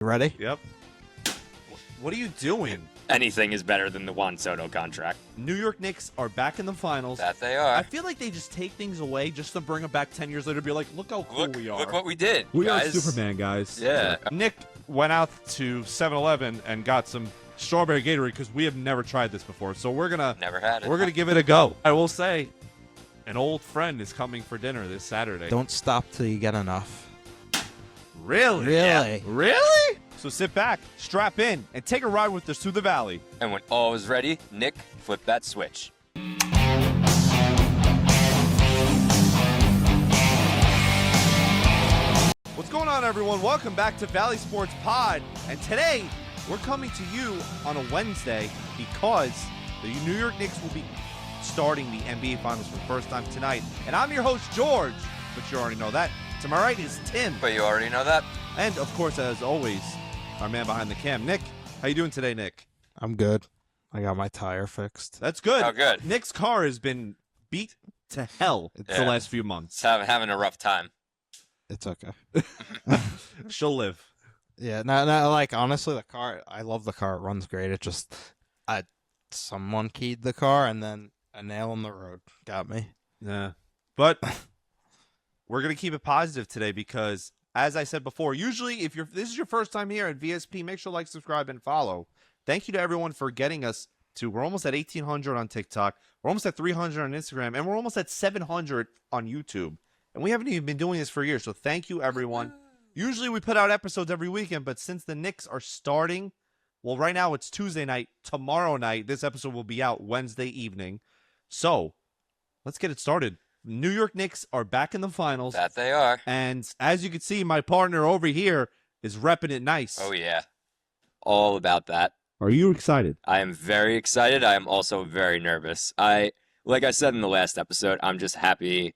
You ready? Yep. What are you doing? Anything is better than the Juan Soto contract. New York Knicks are back in the finals. That they are. I feel like they just take things away just to bring them back 10 years later and be like, look how cool we are. Look what we did, We guys. are Superman, guys. Yeah. Nick went out to 7-Eleven and got some strawberry Gatorade because we have never tried this before. So we're gonna give it a go. I will say, an old friend is coming for dinner this Saturday. Don't stop till you get enough. Really? Really? Yeah. Really? So sit back, strap in, and take a ride with us through the valley. And when all is ready, Nick, flip that switch. What's going on, everyone? Welcome back to Valley Sports Pod. And today, we're coming to you on a Wednesday because the New York Knicks will be starting the NBA Finals for the first time tonight. And I'm your host, George, but you already know that. To my right is Tim. But you already know that. And, of course, as always, our man behind the cam, Nick. How you doing today, Nick? I'm good. I got my tire fixed. That's good. Oh, good. Nick's car has been beat to hell the last few months. Having a rough time. It's okay. She'll live. Yeah, no, like, honestly, the car, I love the car. It runs great. It just, someone keyed the car, and then a nail in the road got me. Yeah. But we're going to keep it positive today because, as I said before, usually if this is your first time here at VSP, make sure to like, subscribe, and follow. Thank you to everyone for getting us to, we're almost at 1,800 on TikTok. We're almost at 300 on Instagram, and we're almost at 700 on YouTube. And we haven't even been doing this for years, so thank you, everyone. Usually we put out episodes every weekend, but since the Knicks are starting, well, right now it's Tuesday night. Tomorrow night, this episode will be out Wednesday evening. So, let's get it started. New York Knicks are back in the finals. That they are. And as you can see, my partner over here is repping it nice. Oh, yeah. All about that. Are you excited? I am very excited. I am also very nervous. Like I said in the last episode, I'm just happy,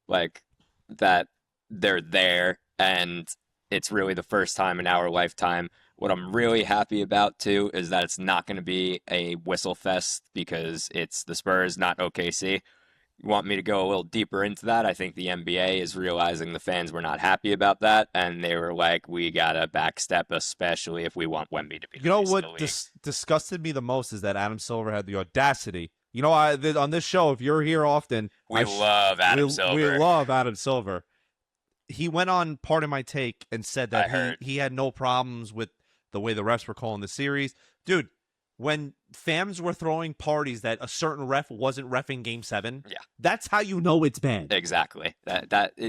that they're there, and it's really the first time in our lifetime. What I'm really happy about, too, is that it's not going to be a whistle fest because it's the Spurs, not OKC. You want me to go a little deeper into that? I think the NBA is realizing the fans were not happy about that, and they were like, we got to backstep, especially if we want Wemby to be You know what disgusted me the most is that Adam Silver had the audacity. You know, on this show, if you're here often, we love Adam Silver. We love Adam Silver. He went on Part of My Take and said that he had no problems with the way the refs were calling the series. Dude, when fans were throwing parties that a certain ref wasn't reffing Game 7, that's how you know it's bad. Exactly.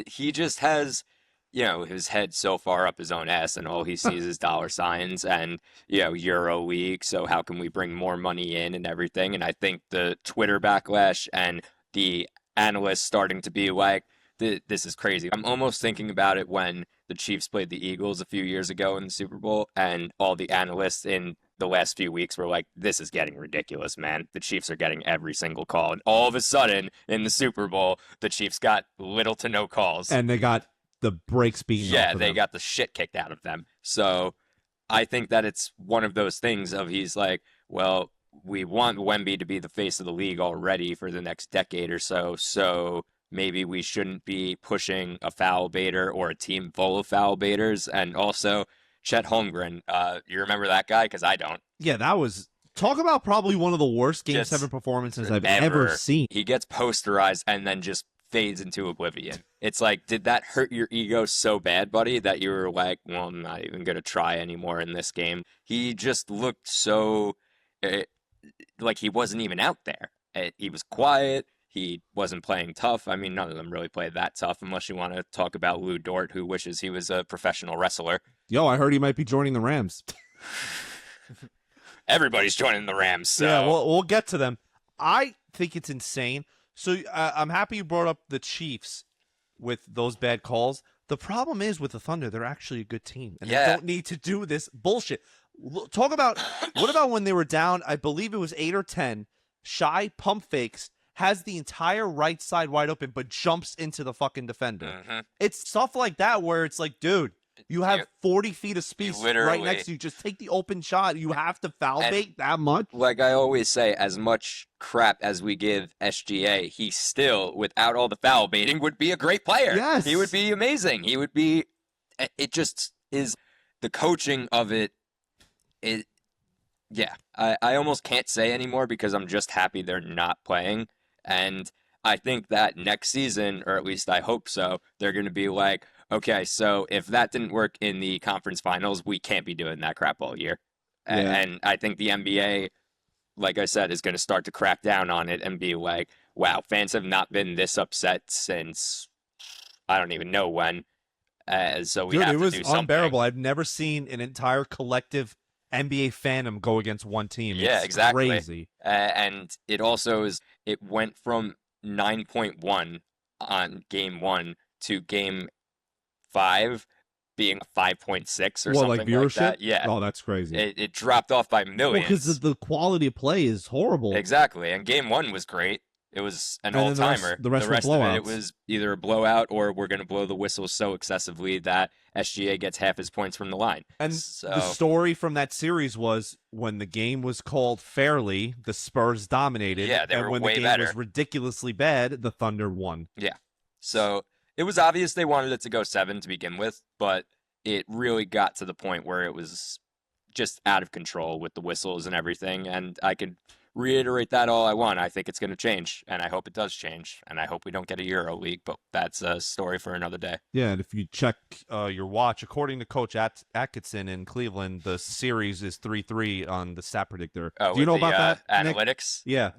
He just has, his head so far up his own ass, and all he sees is dollar signs and, Euro League. So how can we bring more money in and everything? And I think the Twitter backlash and the analysts starting to be like, this is crazy. I'm almost thinking about it when the Chiefs played the Eagles a few years ago in the Super Bowl, and all the analysts in the last few weeks were like, this is getting ridiculous, man. The Chiefs are getting every single call. And all of a sudden, in the Super Bowl, the Chiefs got little to no calls. And they got the brakes beaten off of they them. got the shit kicked out of them. So I think that it's one of those things of he's like, well, we want Wemby to be the face of the league already for the next decade or so. So maybe we shouldn't be pushing a foul baiter or a team full of foul baiters. And also, Chet Holmgren, you remember that guy? Because I don't. Yeah, that was... Talk about probably one of the worst Game 7 performances I've ever seen. He gets posterized and then just fades into oblivion. It's like, did that hurt your ego so bad, buddy, that you were like, well, I'm not even going to try anymore in this game? He just looked so... like he wasn't even out there. He was quiet. He wasn't playing tough. I mean, none of them really played that tough, unless you want to talk about Lou Dort, who wishes he was a professional wrestler. Yo, I heard he might be joining the Rams. Everybody's joining the Rams. So. Yeah, we'll get to them. I think it's insane. So I'm happy you brought up the Chiefs with those bad calls. The problem is with the Thunder, they're actually a good team, and they don't need to do this bullshit. Talk about what about when they were down? I believe it was 8 or 10. Shy pump fakes. Has the entire right side wide open, but jumps into the fucking defender. Mm-hmm. It's stuff like that where it's like, dude, you have 40 feet of space right next to you. Just take the open shot. You have to foul bait that much? Like I always say, as much crap as we give SGA, he still, without all the foul baiting, would be a great player. Yes. He would be amazing. He would be... It just is... the coaching of it, yeah, I almost can't say anymore because I'm just happy they're not playing. And I think that next season, or at least I hope so, they're going to be like, okay, so if that didn't work in the conference finals, we can't be doing that crap all year. Yeah. And I think the NBA, like I said, is going to start to crack down on it and be like, wow, fans have not been this upset since I don't even know when. So we Dude, have it to was do something. unbearable. I've never seen an entire collective NBA fandom go against one team. Yeah, It's exactly. crazy. And it also it went from 9.1 on game 1 to game 5 being 5.6 or Well, something like viewership? that. Yeah. Oh, that's crazy. It dropped off by Well, millions. because the quality of play is horrible. Exactly. And game 1 was great. It was an And then all-timer. the rest were of it, it blowouts. was either a blowout or we're going to blow the whistle so excessively that SGA gets half his points from the line. And So, the story from that series was when the game was called fairly, the Spurs dominated. Yeah, they and were when way the game better. was ridiculously bad, the Thunder won. so it was obvious they wanted it to go 7 to begin with, but it really got to the point where it was just out of control with the whistles and everything. And I could reiterate that all I want. I think it's going to change, and I hope it does change, and I hope we don't get a Euro League, but that's a story for another day. Yeah, and if you check your watch, according to Coach Atkinson in Cleveland, the series is 3-3 on the stat predictor. Oh, Do you know with the, about that, Nick? analytics? Yeah.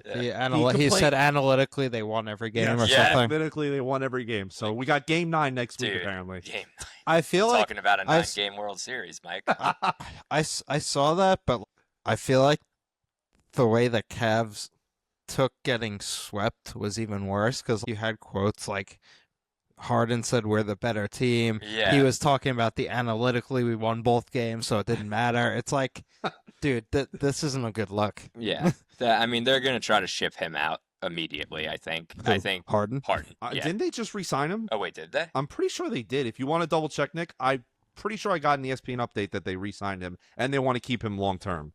He said analytically they won every game or Yeah. something. Analytically, they won every game. So we got game 9 next week, Dude, apparently. game. I feel like Talking about a I 9-game World Series, Mike. I saw that, but I feel like the way the Cavs took getting swept was even worse because you had quotes like Harden said we're the better team. Yeah. He was talking about the analytically we won both games, so it didn't matter. It's like, dude, this isn't a good look. Yeah. I mean, they're going to try to ship him out immediately, I think. I think Harden. Harden. Yeah. Didn't they just re-sign him? Oh, wait, did they? I'm pretty sure they did. If you want to double check, Nick, I'm pretty sure I got an ESPN update that they re-signed him, and they want to keep him long term.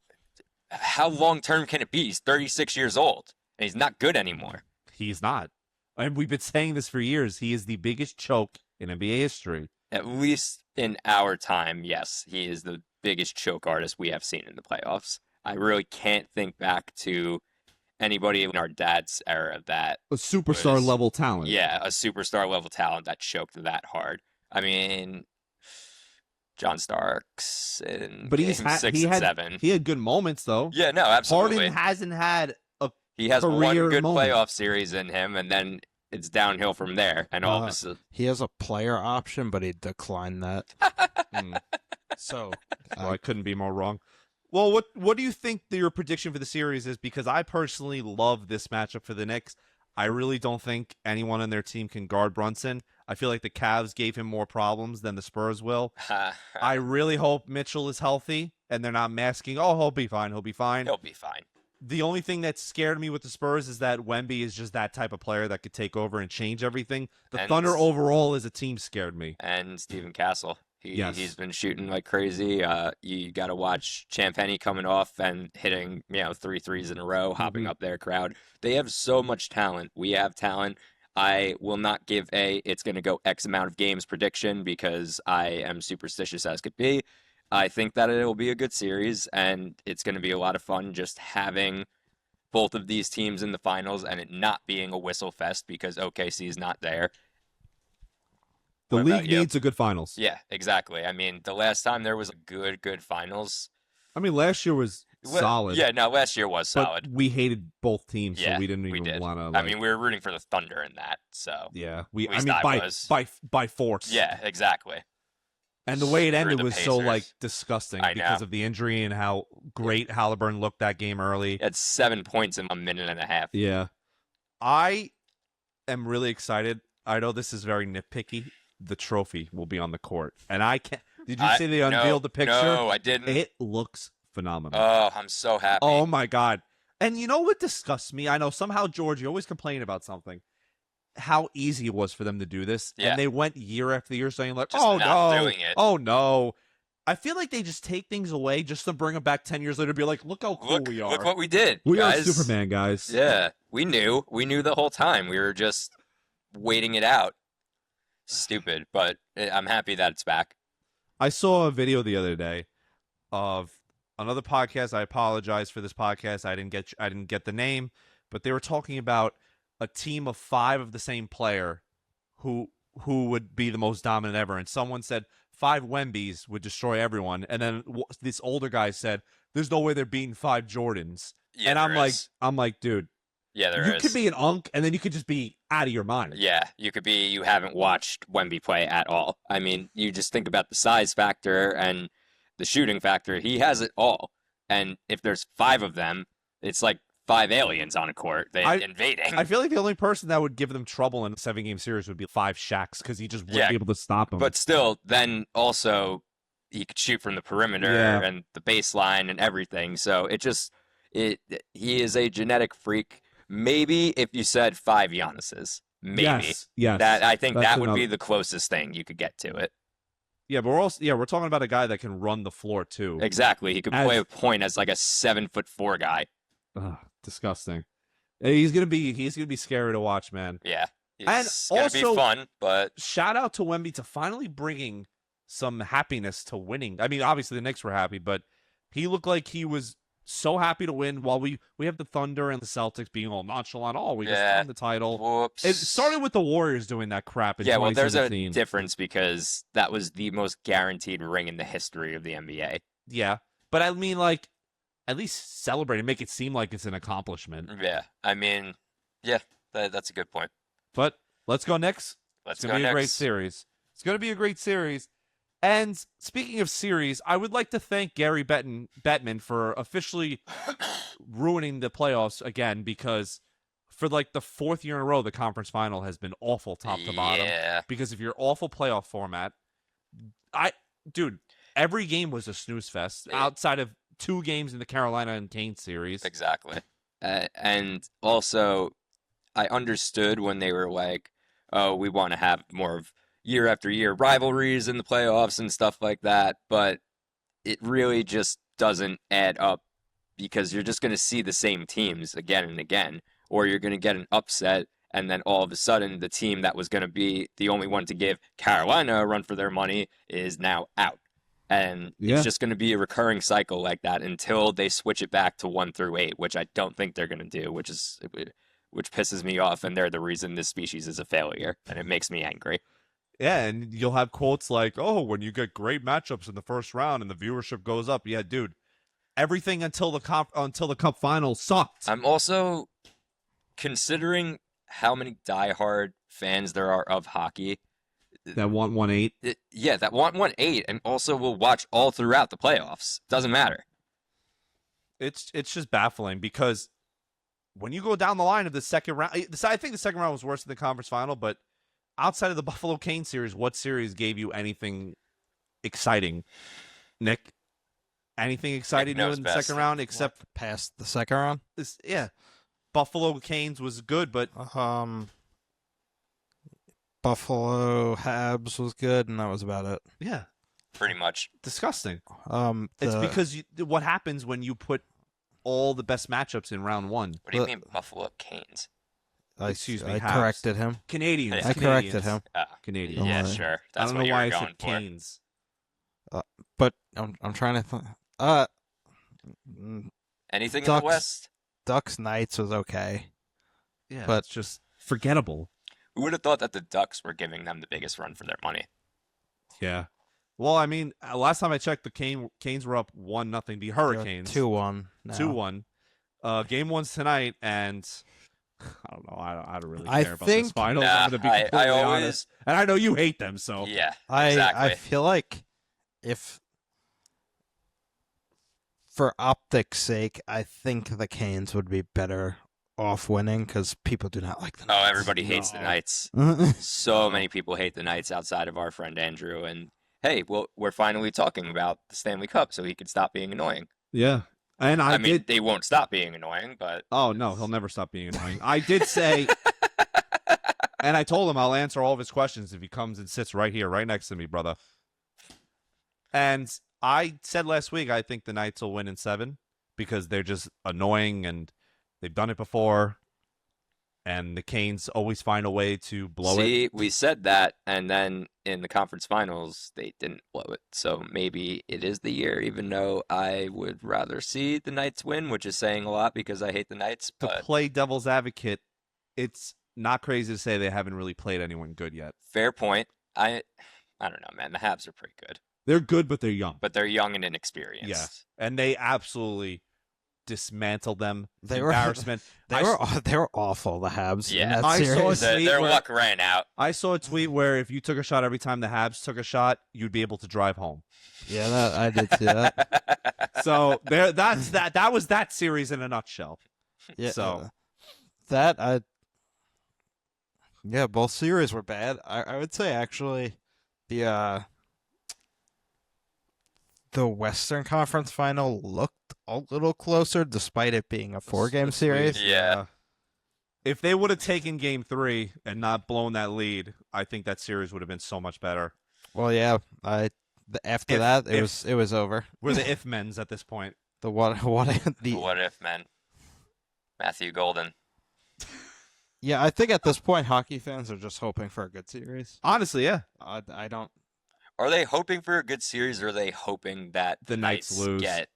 How long-term can it be? He's 36 years old, and he's not good anymore. He's not. And we've been saying this for years. He is the biggest choke in NBA history. At least in our time, yes, he is the biggest choke artist we have seen in the playoffs. I really can't think back to anybody in our dad's era that A superstar level talent. yeah, a superstar level talent that choked that hard. I mean, John Starks in But game he 6 and had 7. he had good moments though. Yeah, no, absolutely. Harden hasn't had a He has one career good moment. playoff series in him, and then it's downhill from there. And all of a sudden, He has a player option, but he declined that. So well, I couldn't be more wrong. Well, what do you think your prediction for the series is? Because I personally love this matchup for the Knicks. I really don't think anyone on their team can guard Brunson. I feel like the Cavs gave him more problems than the Spurs will. I really hope Mitchell is healthy and they're not masking, oh, he'll be fine, he'll be fine. he'll be fine. The only thing that scared me with the Spurs is that Wemby is just that type of player that could take over and change everything. The And- Thunder overall as a team scared me. And Stephen Castle. Yes. He's been shooting like crazy. You got to watch Champagny coming off and hitting, 3 threes in a row, hopping Mhm. up their crowd. They have so much talent. We have talent. I will not give it's going to go X amount of games prediction because I am superstitious as could be. I think that it'll be a good series and it's going to be a lot of fun just having both of these teams in the finals and it not being a whistle fest because OKC is not there. The What about league you? needs a good finals. Yeah, exactly. I mean, the last time there was a good finals. I mean, last year was solid. Yeah, no, last year was but solid. we hated both teams, Yeah, so we didn't we even did. want to. I mean, we were rooting for the Thunder in that, so yeah, at I least mean, I was. by force. Yeah, exactly. and the way it Screw ended the was so Pacers. like disgusting I because know. of the injury and how great Halliburton looked that game early. He had 7 points in a minute and a half. Yeah, I am really excited. I know this is very nitpicky. The trophy will be on the court, and I can't. Did you see they unveiled the picture? No, I didn't. It looks phenomenal. Oh, I'm so happy. Oh my god! And you know what disgusts me? I know somehow George, you always complain about something. How easy it was for them to do this, Yeah. and they went year after year saying like, Just "Oh not no, doing it. oh no." I feel like they just take things away just to bring them back 10 years later. Be like, "Look how cool we are. Look what we did. we guys. are Superman, guys." Yeah, we knew the whole time. We were just waiting it out. Stupid, but I'm happy that it's back. I saw a video the other day of another podcast. I apologize for this podcast. I didn't get the name, but they were talking about a team of 5 of the same player who would be the most dominant ever. And someone said 5 Wembys would destroy everyone. And then this older guy said, "There's no way they're beating 5 Jordans." Yeah, and there is. I'm like, dude, Yeah, there you is. could be an unk, and then you could just be out of your mind. Yeah, you haven't watched Wemby play at all. I mean, you just think about the size factor and the shooting factor. He has it all. And if there's 5 of them, it's like 5 aliens on a court invading. I feel like the only person that would give them trouble in a 7-game series would be 5 Shaqs because he just wouldn't be able to stop them. But still, then also he could shoot from the perimeter and the baseline and everything. So he is a genetic freak. Maybe if you said 5 Giannis's, maybe. Yes. I think That's that would be enough. the closest thing you could get to it. Yeah, but we're talking about a guy that can run the floor too. Exactly. He could play a point as like a 7'4" guy. Ugh, disgusting. He's gonna be scary to watch, man. Yeah. And It's gonna also- be fun, but Shout out to Wemby to finally bringing some happiness to winning. I mean, obviously the Knicks were happy, but he looked like he was so happy to win. While we have the Thunder and the Celtics being all nonchalant, we just won the title. whoops. It started with the Warriors doing that crap in Yeah, well, there's a 2017. difference because that was the most guaranteed ring in the history of the NBA. Yeah, but I mean, like, at least celebrate and make it seem like it's an accomplishment. Yeah, I mean, yeah, that's a good point. But let's go Knicks. Let's It's go going to be a great next. series. It's going to be a great series. And speaking of series, I would like to thank Gary Bettman for officially ruining the playoffs again, because for like the 4th year in a row, the conference final has been awful top to bottom. Yeah, Because of your awful playoff format, dude, every game was a snooze fest outside of 2 games in the Carolina and Kane series. exactly. And also, I understood when they were like, "Oh, we want to have more of year after year rivalries in the playoffs and stuff like that," but it really just doesn't add up because you're just going to see the same teams again and again, or you're going to get an upset, and then all of a sudden the team that was going to be the only one to give Carolina a run for their money is now out. And Yeah. it's just going to be a recurring cycle like that until they switch it back to 1 through 8, which I don't think they're going to do, which pisses me off, and they're the reason this species is a failure, and it makes me angry. Yeah, and you'll have quotes like, "Oh, when you get great matchups in the first round and the viewership goes up." Yeah, dude. Everything until the cup final sucked. I'm also considering how many diehard fans there are of hockey. That want 1-8. Yeah, that want 1-8 and also will watch all throughout the playoffs. Doesn't matter. It's just baffling because when you go down the line of the second round, I think the second round was worse than the conference final, but outside of the Buffalo Kane series, what series gave you anything exciting? Nick, anything exciting you knows in the best. second round except Past the second round. this? Yeah, Buffalo Canes was good, but Buffalo Habs was good, and that was about it. yeah, Pretty much. disgusting. It's Because what happens when you put all the best matchups in round 1? What do you But- mean Buffalo Canes? Excuse me, I Habs. corrected him. Canadians. I corrected him. Canadians. Don't Yeah, worry. sure. I That's don't what know you why were I going said for. Canes. But I'm trying to think. Anything in Ducks. the West? Ducks Knights was okay. Yeah, But- it's just forgettable. Who would have thought that the Ducks were giving them the biggest run for their money? Yeah. Well, I mean, last time I checked, the Canes were up 1-0. The Hurricanes 2-1. 2-1. Game 1's tonight, and I don't know. I don't really I care about think- this finals. Nah, I'm going to be I completely always- honest. And I know you hate them, so Yeah, I exactly. feel like if for optics' sake, I think the Canes would be better off winning because people do not like the Oh, Knights. everybody hates the No. Knights. Oh, So many people hate the Knights outside of our friend Andrew. And hey, well, we're finally talking about the Stanley Cup, so he could stop being annoying. yeah. And I mean, did. they won't stop being annoying, but Oh no, he'll never stop being annoying. I did say, and I told him I'll answer all of his questions if he comes and sits right here, right next to me, brother. And I said last week I think the Knights will win in 7 because they're just annoying and they've done it before. and the Canes always find a way to blow it. See, we said that, and then in the conference finals, they didn't blow it. So maybe it is the year, even though I would rather see the Knights win, which is saying a lot because I hate the Knights. To But play devil's advocate, it's not crazy to say they haven't really played anyone good yet. fair point. I don't know, man. The Habs are pretty good, They're good, but they're young. but they're young and inexperienced. Yeah, and they absolutely dismantled them. They were- Embarrassment. They were awful, the Habs. in Yeah. that I saw series. a tweet Their where- luck ran out. I saw a tweet where if you took a shot every time the Habs took a shot, you'd be able to drive home. Yeah, I did see that. So there, that's that. That was that series in a nutshell. Yeah, So- yeah, both series were bad. I would say actually the Western Conference final looked a little closer despite it being a 4-game series. Yeah. If they would have taken Game 3 and not blown that lead, I think that series would have been so much better. Well, yeah, after If- that if- it was over. We're the if men's at this point. The what the What if, man? Matthew Golden. Yeah, I think at this point hockey fans are just hoping for a good series. Honestly, yeah. I don't. Are they hoping for a good series, or are they hoping that The Knights lose. get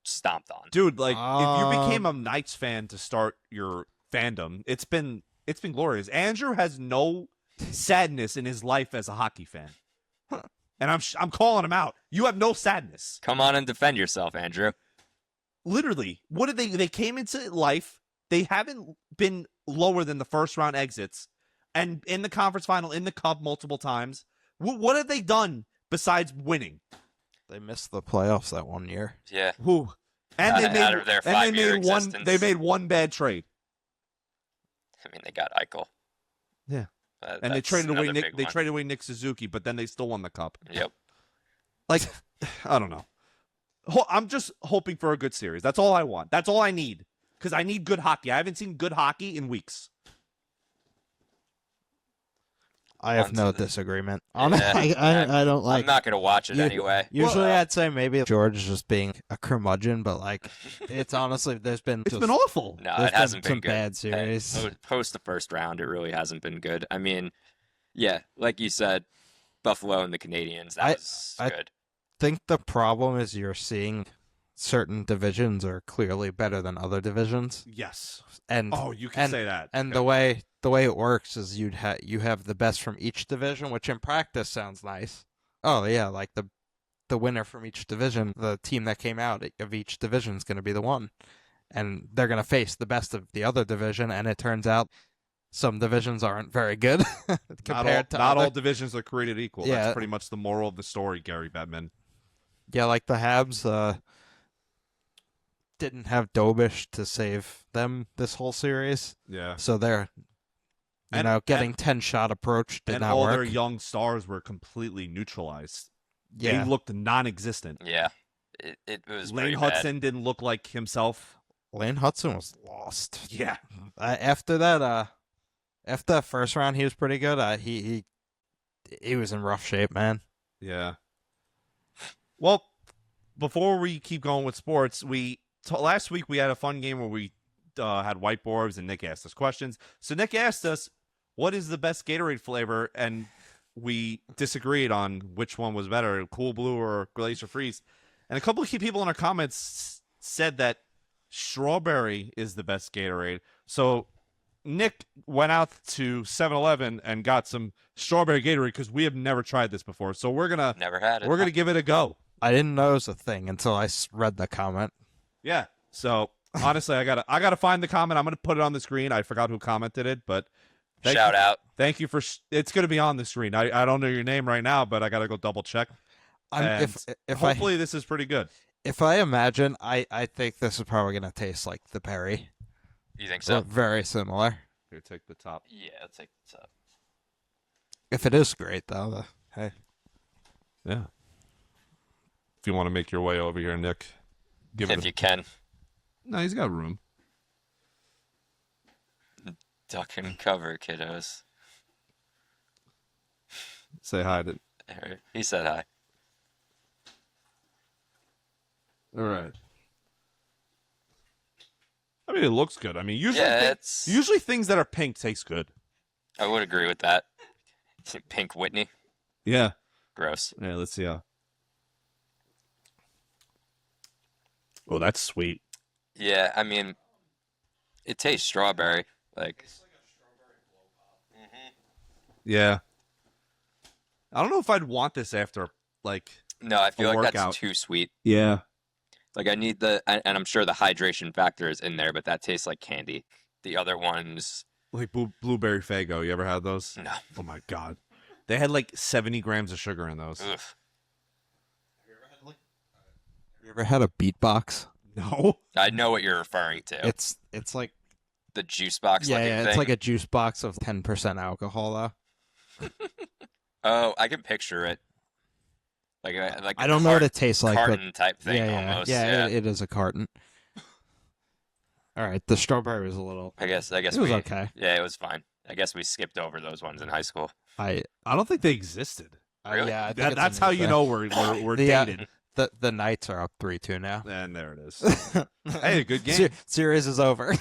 stomped on? Dude, like if you became a Um, Knights fan to start your fandom, it's been glorious. Andrew has no sadness in his life as a hockey fan. And I'm calling him out. You have no sadness. Come on and defend yourself, Andrew. Literally, what did they came into life, they haven't been lower than the first round exits, and in the conference final, in the cup multiple times. What have they done besides winning? They missed the playoffs that one year. Yeah. Who? And they Out of their made 5-year one. existence. They made one bad trade, I mean, they got Eichel. Yeah. and they That's traded away another Nick. big They one. traded away Nick Suzuki, but then they still won the cup. Yep. Like, I don't know. I'm just hoping for a good series. That's all I want. That's all I need. Because I need good hockey. I haven't seen good hockey in weeks. I have no Onto the- disagreement. Yeah. I don't like. I'm not gonna watch it you- anyway. Usually, Well, I'd say maybe George is just being a curmudgeon, but like, it's honestly there's been It's been awful. No, there's it hasn't some been good. bad series. Post the first round, it really hasn't been good. I mean, yeah, like you said, Buffalo and the Canadians, that was I- good. think the problem is you're seeing certain divisions are clearly better than other divisions, Yes. and Oh, you can and- say that. and Okay. the way it works is you have the best from each division, which in practice sounds nice. Oh yeah, like the winner from each division, the team that came out of each division is going to be the one, and they're going to face the best of the other division. And it turns out some divisions aren't very good compared to not other. all divisions are created equal. Yeah. That's pretty much the moral of the story, Gary Bettman. Yeah, like the Habs didn't have Dobish to save them this whole series, Yeah. so they're getting 10-shot approach did And not all work. their young stars were completely neutralized. Yeah, They looked non-existent. Yeah, it was Lane pretty bad. Hudson didn't look like himself. Lane Hudson was lost. Yeah. After that first round, he was pretty good. He was in rough shape, man. Yeah. Well, before we keep going with sports, last week we had a fun game where we had whiteboards and Nick asked us questions. So Nick asked us, what is the best Gatorade flavor? And we disagreed on which one was better, Cool Blue or Glacier Freeze. And a couple of key people in our comments said that strawberry is the best Gatorade. So Nick went out to 7-Eleven and got some strawberry Gatorade because we have never tried this before. So we're gonna Never had it. give it a go. I didn't know it was a thing until I read the comment. Yeah. So honestly, I gotta find the comment. I'm gonna put it on the screen. I forgot who commented it, but Shout out. thank you for. It's gonna be on the screen. I don't know your name right now, but I gotta go double check. If Hopefully this is pretty good. if I imagine, I think this is probably gonna taste like the Perry. You think So so? very similar. Here, take the top. Yeah, I'll take this up. If it is great though, hey. Yeah. If you want to make your way over here, Nick, give If it. you can. No, he's got room. Duck and cover, kiddos. Say hi to. He said hi. All right. I mean, it looks good. I mean, usually Yeah, usually things that are pink taste good. I would agree with that. Pink Whitney. Yeah. Gross. Yeah, let's see. Oh, that's sweet. Yeah, I mean, it tastes strawberry. Like, Yeah. I don't know if I'd want this after, like, no, I feel a like workout. that's too sweet. Yeah. Like, I need and I'm sure the hydration factor is in there, but that tastes like candy. The other ones, Like blueberry Faygo. You ever had those? no. Oh, my God. They had, like, 70 grams of sugar in those. Ugh. You ever had a beatbox? No. I know what you're referring to. It's like The juice box yeah, looking yeah, thing. it's like a juice box of 10% alcohol though. Oh, I can picture it. Like I don't know what it tastes like, but carton type thing yeah, almost. yeah, it is a carton. All right, the strawberry was a little. I guess It was okay. Yeah, it was fine. I guess we skipped over those ones in high school. I don't think they existed. Really? Yeah, I think it's a That's new how you thing. know we're dated. The Knights are up 3-2 now. And there it is. Hey, a good game. Series is over.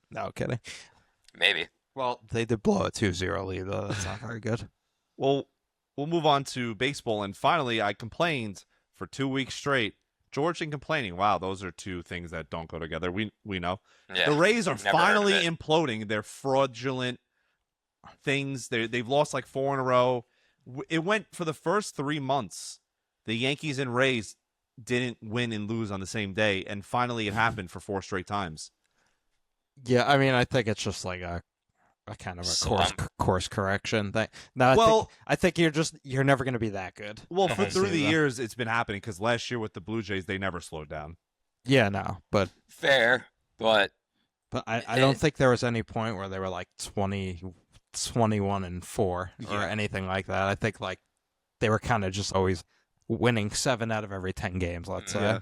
No kidding. Maybe. Well, they did blow a 2-0 lead though. That's not very good. Well, we'll move on to baseball. And finally, I complained for 2 weeks straight. George and complaining. Wow, those are two things that don't go together. We know. Yeah. The Rays are Never heard of finally it. imploding. They're fraudulent things. They've lost like 4 in a row. It went for the first 3 months. The Yankees and Rays didn't win and lose on the same day, and finally it happened for 4 straight times. Yeah, I mean, I think it's just like a kind of a Slump. course correction thing. No, Well- I think you're never going to be that good. Well, the for whole through the season. years, it's been happening because last year with the Blue Jays, they never slowed down. Yeah, no, but Fair, but I don't think there was any point where they were like 21-4 or Yeah. anything like that. I think like they were kind of just always winning 7 out of every 10 games. Let's say.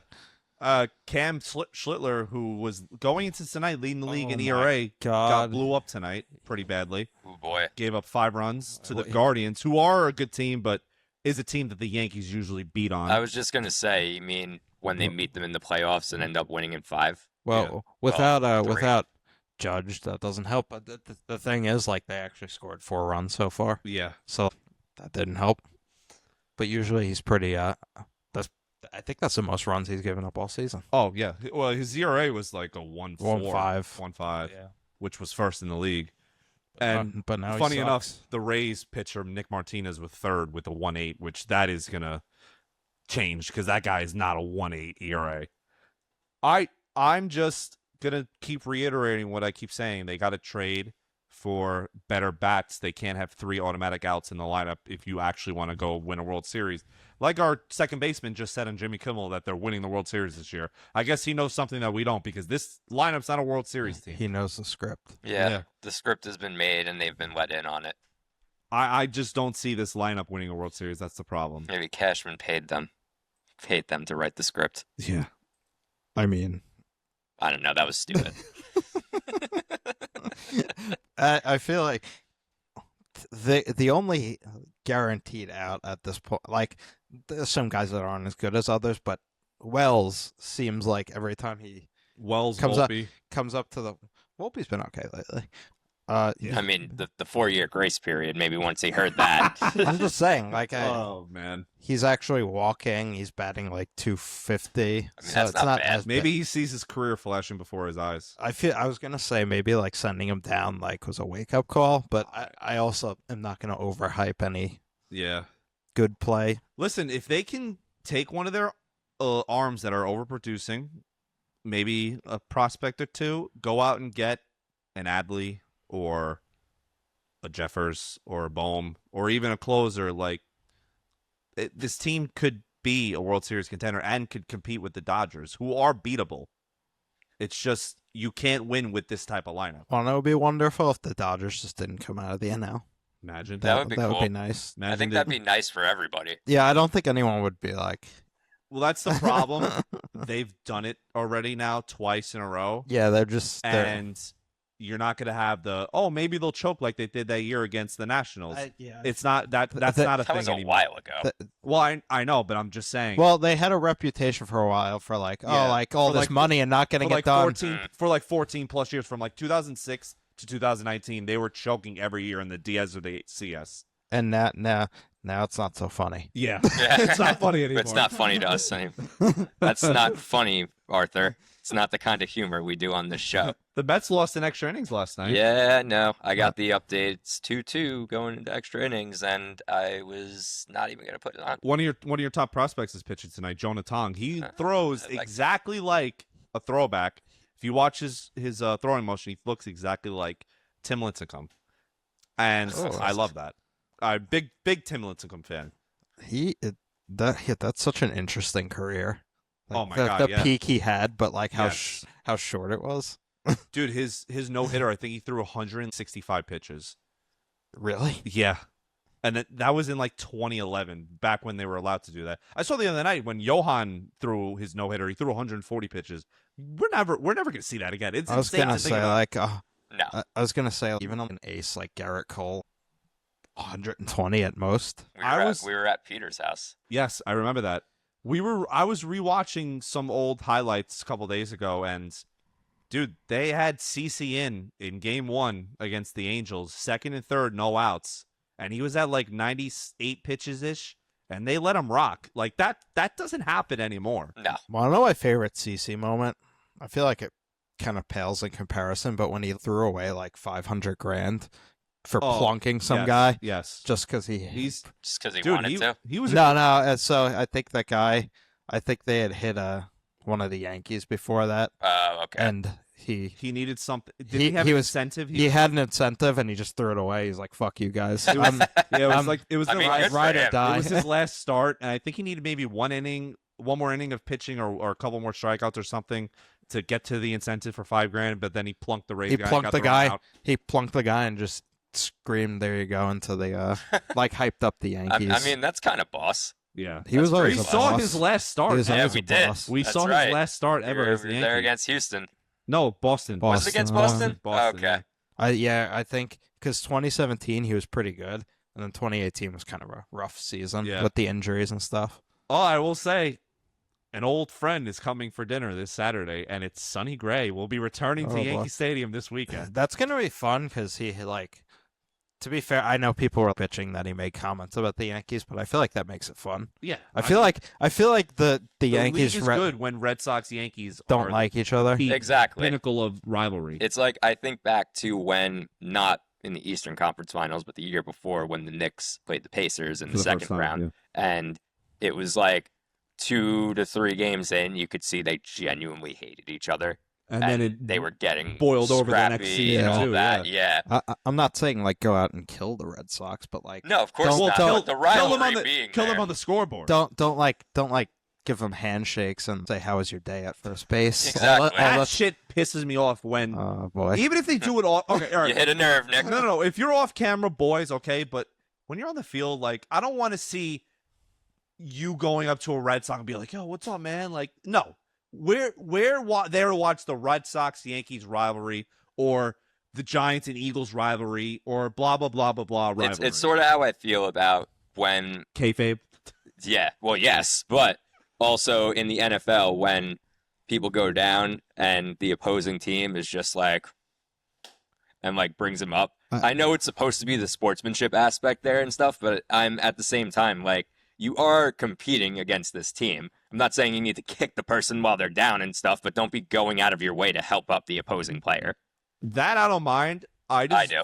Yeah. Cam Schlittler, who was going into tonight leading the league in Oh my ERA, got God. blew up tonight pretty badly. oh boy. Gave up 5 runs to the Well, Guardians, who are a good team, but is a team that the Yankees usually beat on. I was just gonna say, you mean when they meet them in the playoffs and end up winning in 5? Well, without 3. without Judge, that doesn't help. But the thing is, like, they actually scored 4 runs so far, Yeah. so that didn't help. But usually he's pretty. I think that's the most runs he's given up all season. Oh, yeah. Well, his ERA was like a 1.4. 1.5. 1.5, Yeah. which was first in the league. And but now funny he enough, sucks. the Rays pitcher Nick Martinez with third with a 1.8, which that is gonna change because that guy is not a 1.8 ERA. I'm just gonna keep reiterating what I keep saying. They got to trade for better bats. They can't have 3 automatic outs in the lineup if you actually want to go win a World Series. Like our second baseman just said on Jimmy Kimmel that they're winning the World Series this year. I guess he knows something that we don't because this lineup's not a World Series team. He knows the script. Yeah, the script has been made and they've been let in on it. I just don't see this lineup winning a World Series. That's the problem. Maybe Cashman paid them to write the script. Yeah. I mean, I don't know. That was stupid. I feel like the only guaranteed out at this point, like, there's some guys that aren't as good as others, but Wells seems like every time he Wells, comes up Volpe. to the Volpe's been okay lately. I mean, the 4-year grace period, maybe once he heard that. I'm just saying, like, Oh, man. he's actually walking. He's batting like 250. I mean, So that's it's not bad. as Maybe he sees his career flashing before his eyes. I was gonna say maybe like sending him down like was a wake up call, but I also am not gonna overhype any Yeah. good play. Listen, if they can take one of their arms that are overproducing, maybe a prospect or two, go out and get an Adley or a Jeffers or a Bohm or even a closer, like this team could be a World Series contender and could compete with the Dodgers, who are beatable. It's just you can't win with this type of lineup. Well, it would be wonderful if the Dodgers just didn't come out of the NL. Imagine That would be That would cool. be nice. I Imagine think that'd be nice for everybody. Yeah, I don't think anyone would be like. Well, that's the problem. They've done it already now twice in a row. Yeah, they're And you're not going to have the maybe they'll choke like they did that year against the Nationals. Yeah. It's not that's not a That thing was a anymore. while ago. Well, I know, but I'm just saying. Well, they had a reputation for a while for all this money and not getting for it done. 14 plus years from 2006 to 2019, they were choking every year in the DS or the CS. And now it's not so funny. Yeah, Yeah. it's not funny anymore. It's not funny to us anymore. That's not funny, Arthur. It's not the kind of humor we do on this show. The Mets lost in extra innings last night. Yeah, no, I got the update. It's 2-2 going into extra innings, and I was not even gonna put it on. One of your top prospects is pitching tonight, Jonah Tong. He throws exactly like a throwback. If you watch his throwing motion, he looks exactly like Tim Lincecum, and I love that. I'm big Tim Lincecum fan. That's such an interesting career. Oh my God, the peak he had, but how short it was. Dude, his no hitter, I think he threw 165 pitches. Really? Yeah. And that was in 2011, back when they were allowed to do that. I saw the other night when Johan threw his no hitter, he threw 140 pitches. We're never gonna see that again. It's insane to think about. No. I was gonna say even on an ace like Garrett Cole, 120 at most. We were at Peter's house. Yes, I remember that. I was rewatching some old highlights a couple days ago, and dude, they had CC in game 1 against the Angels, second and third, no outs, and he was at 98 pitches ish, and they let him rock. That doesn't happen anymore. No. Well, I know my favorite CC moment. I feel like it kind of pales in comparison, but when he threw away $500,000 for plunking some guy, just because he wanted to. He was no. So I think that guy. I think they had hit one of the Yankees before that. Oh, okay. And he needed something. Did he have an incentive? He had an incentive, and he just threw it away. He's like, "Fuck you guys." It was ride or die. It was his last start, and I think he needed maybe one more inning of pitching, or a couple more strikeouts or something to get to the incentive for $5,000. But then he plunked the Rays guy. He plunked the guy and just screamed, "There you go!" into the hyped up the Yankees. I mean, that's kind of boss. Yeah, he was always. We saw his last start. Yeah, we did. We saw his last start ever as the Yankee. There against Houston. No, Boston. Was it against Boston? Boston. Okay. I think because 2017 he was pretty good, and then 2018 was kind of a rough season with the injuries and stuff. Oh, I will say, an old friend is coming for dinner this Saturday, and it's Sonny Gray. We'll be returning to Yankee Stadium this weekend. That's gonna be fun because he To be fair, I know people were bitching that he made comments about the Yankees, but I feel like that makes it fun. Yeah, I feel like the Yankees league is good when Red Sox Yankees don't like each other. Exactly. Pinnacle of rivalry. It's like I think back to when not in the Eastern Conference Finals, but the year before when the Knicks played the Pacers in the second round, and it was 2 to 3 games in, you could see they genuinely hated each other. And then they were getting boiled over the next season and all too. that. Yeah. I'm not saying go out and kill the Red Sox, but no, of course not. The rivalry kill them on the scoreboard. Don't give them handshakes and say how was your day at first base. Exactly. That shit pisses me off when. Oh boy. Even if they do it all. Okay, all right. You hit a nerve, Nick. No. If you're off camera, boys, okay, but when you're on the field, I don't want to see you going up to a Red Sox and be like, "Yo, what's up, man?" No. We're there to watch the Red Sox-Yankees rivalry or the Giants and Eagles rivalry or blah, blah, blah, blah, blah rivalry. It's sort of how I feel about when... Kayfabe? Yeah, well, yes, but also in the NFL when people go down and the opposing team is just and brings them up. I know it's supposed to be the sportsmanship aspect there and stuff, but I'm at the same time, you are competing against this team. I'm not saying you need to kick the person while they're down and stuff, but don't be going out of your way to help up the opposing player. That I don't mind. I do.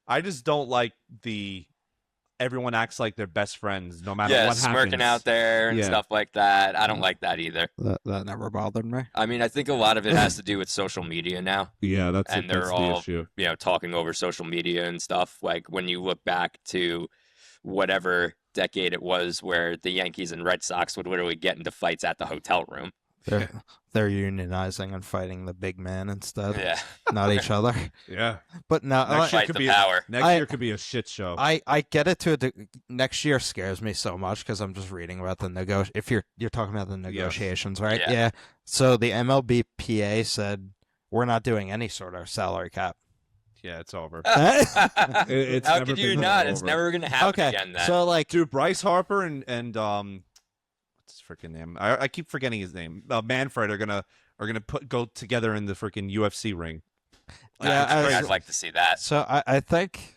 I just don't like everyone acts like they're best friends no matter what happens. Yeah, smirking out there and stuff like that. I don't like that either. That never bothered me. I mean, I think a lot of it has to do with social media now. Yeah, that's they're all, the issue. Talking over social media and stuff. When you look back to whatever decade it was where the Yankees and Red Sox would literally get into fights at the hotel room. They're unionizing and fighting the big man instead. Yeah. Not each other. Yeah. But no, next year could be a shit show. I get it next year scares me so much because I'm just reading about the if you're talking about the negotiations, right? Yeah. So the MLBPA said we're not doing any sort of salary cap. Yeah, it's over. It's How never could you been not? over. It's never going to happen Okay, again then. so like, Dude, Bryce Harper and what's his freaking name? I keep forgetting his name. Manfred are gonna go together in the freaking UFC ring. Yeah, I'd like to see that. so I think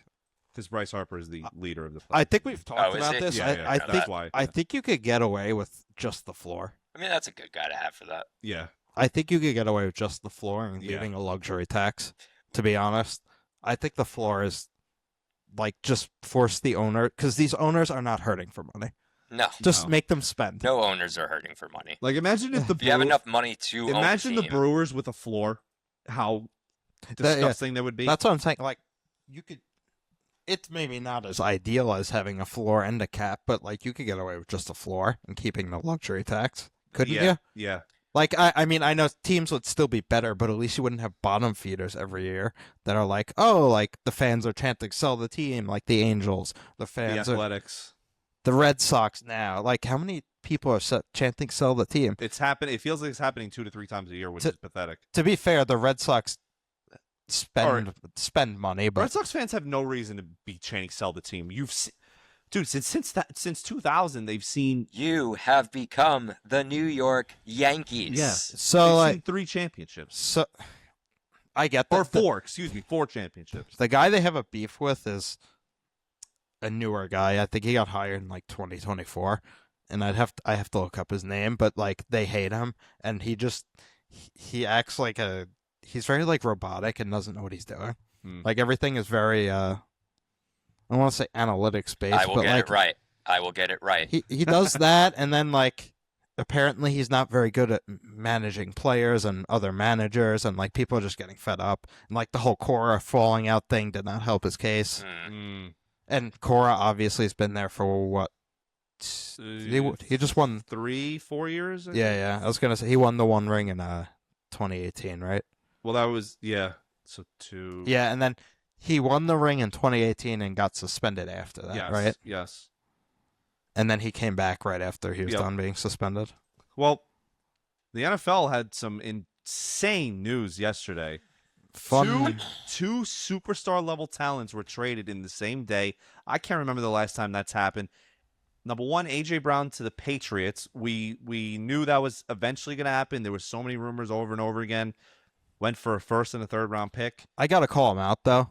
Because Bryce Harper is the leader of the. I think we've talked is about he? this. Yeah, I that's think why. I think you could get away with just the floor. I mean, that's a good guy to have for that. Yeah. I think you could get away with just the floor and Yeah. leaving a luxury tax. To be honest, I think the floor is like just force the owner, because these owners are not hurting for money. No. Just No. make them spend. No owners are hurting for money. Like imagine if the If you have enough money to imagine own the a team, Brewers with a floor, how That- yeah. disgusting that would be. That's what I'm saying. Like, you could. It's maybe not as ideal as having a floor and a cap, but like you could get away with just a floor and keeping the luxury tax, couldn't yeah, you? yeah. Like, I mean, I know teams would still be better, but at least you wouldn't have bottom feeders every year that are like, oh, like the fans are chanting, sell the team, like the Angels. The The fans are Athletics. the Red Sox now. Like, how many people are chanting, sell the team? It's happening. It feels like it's happening 2 to 3 times a year, which To- is pathetic. To be fair, the Red Sox spend money, but Red Sox fans have no reason to be chanting "sell the team." Dude, since 2000, they've seen you have become the New York Yankees. so they've like seen 3 championships so. I get that. or 4. Excuse me, 4 championships. The guy they have a beef with is a newer guy. I think he got hired in like 2024, and I have to look up his name, but like they hate him, and he acts like he's very like robotic and doesn't know what he's doing. Like everything is very I don't want to say analytics based, I will but get like it right. I will get it right. he does that, and then like apparently he's not very good at managing players and other managers, and like people are just getting fed up, and like the whole Cora falling out thing did not help his case. And Cora obviously has been there for what? He just won 3-4 years. I think? Yeah. I was gonna say he won the One Ring in 2018, right? Well, that was So 2. Yeah, and then he won the ring in 2018 and got suspended after that, Yes. right? Yes. And then he came back right after he was Yep. done being suspended. Well, the NFL had some insane news yesterday. Fun. Two superstar level talents were traded in the same day. I can't remember the last time that's happened. Number one, AJ Brown to the Patriots. We knew that was eventually going to happen. There were so many rumors over and over again. Went for a first and a third round pick. I gotta call him out though.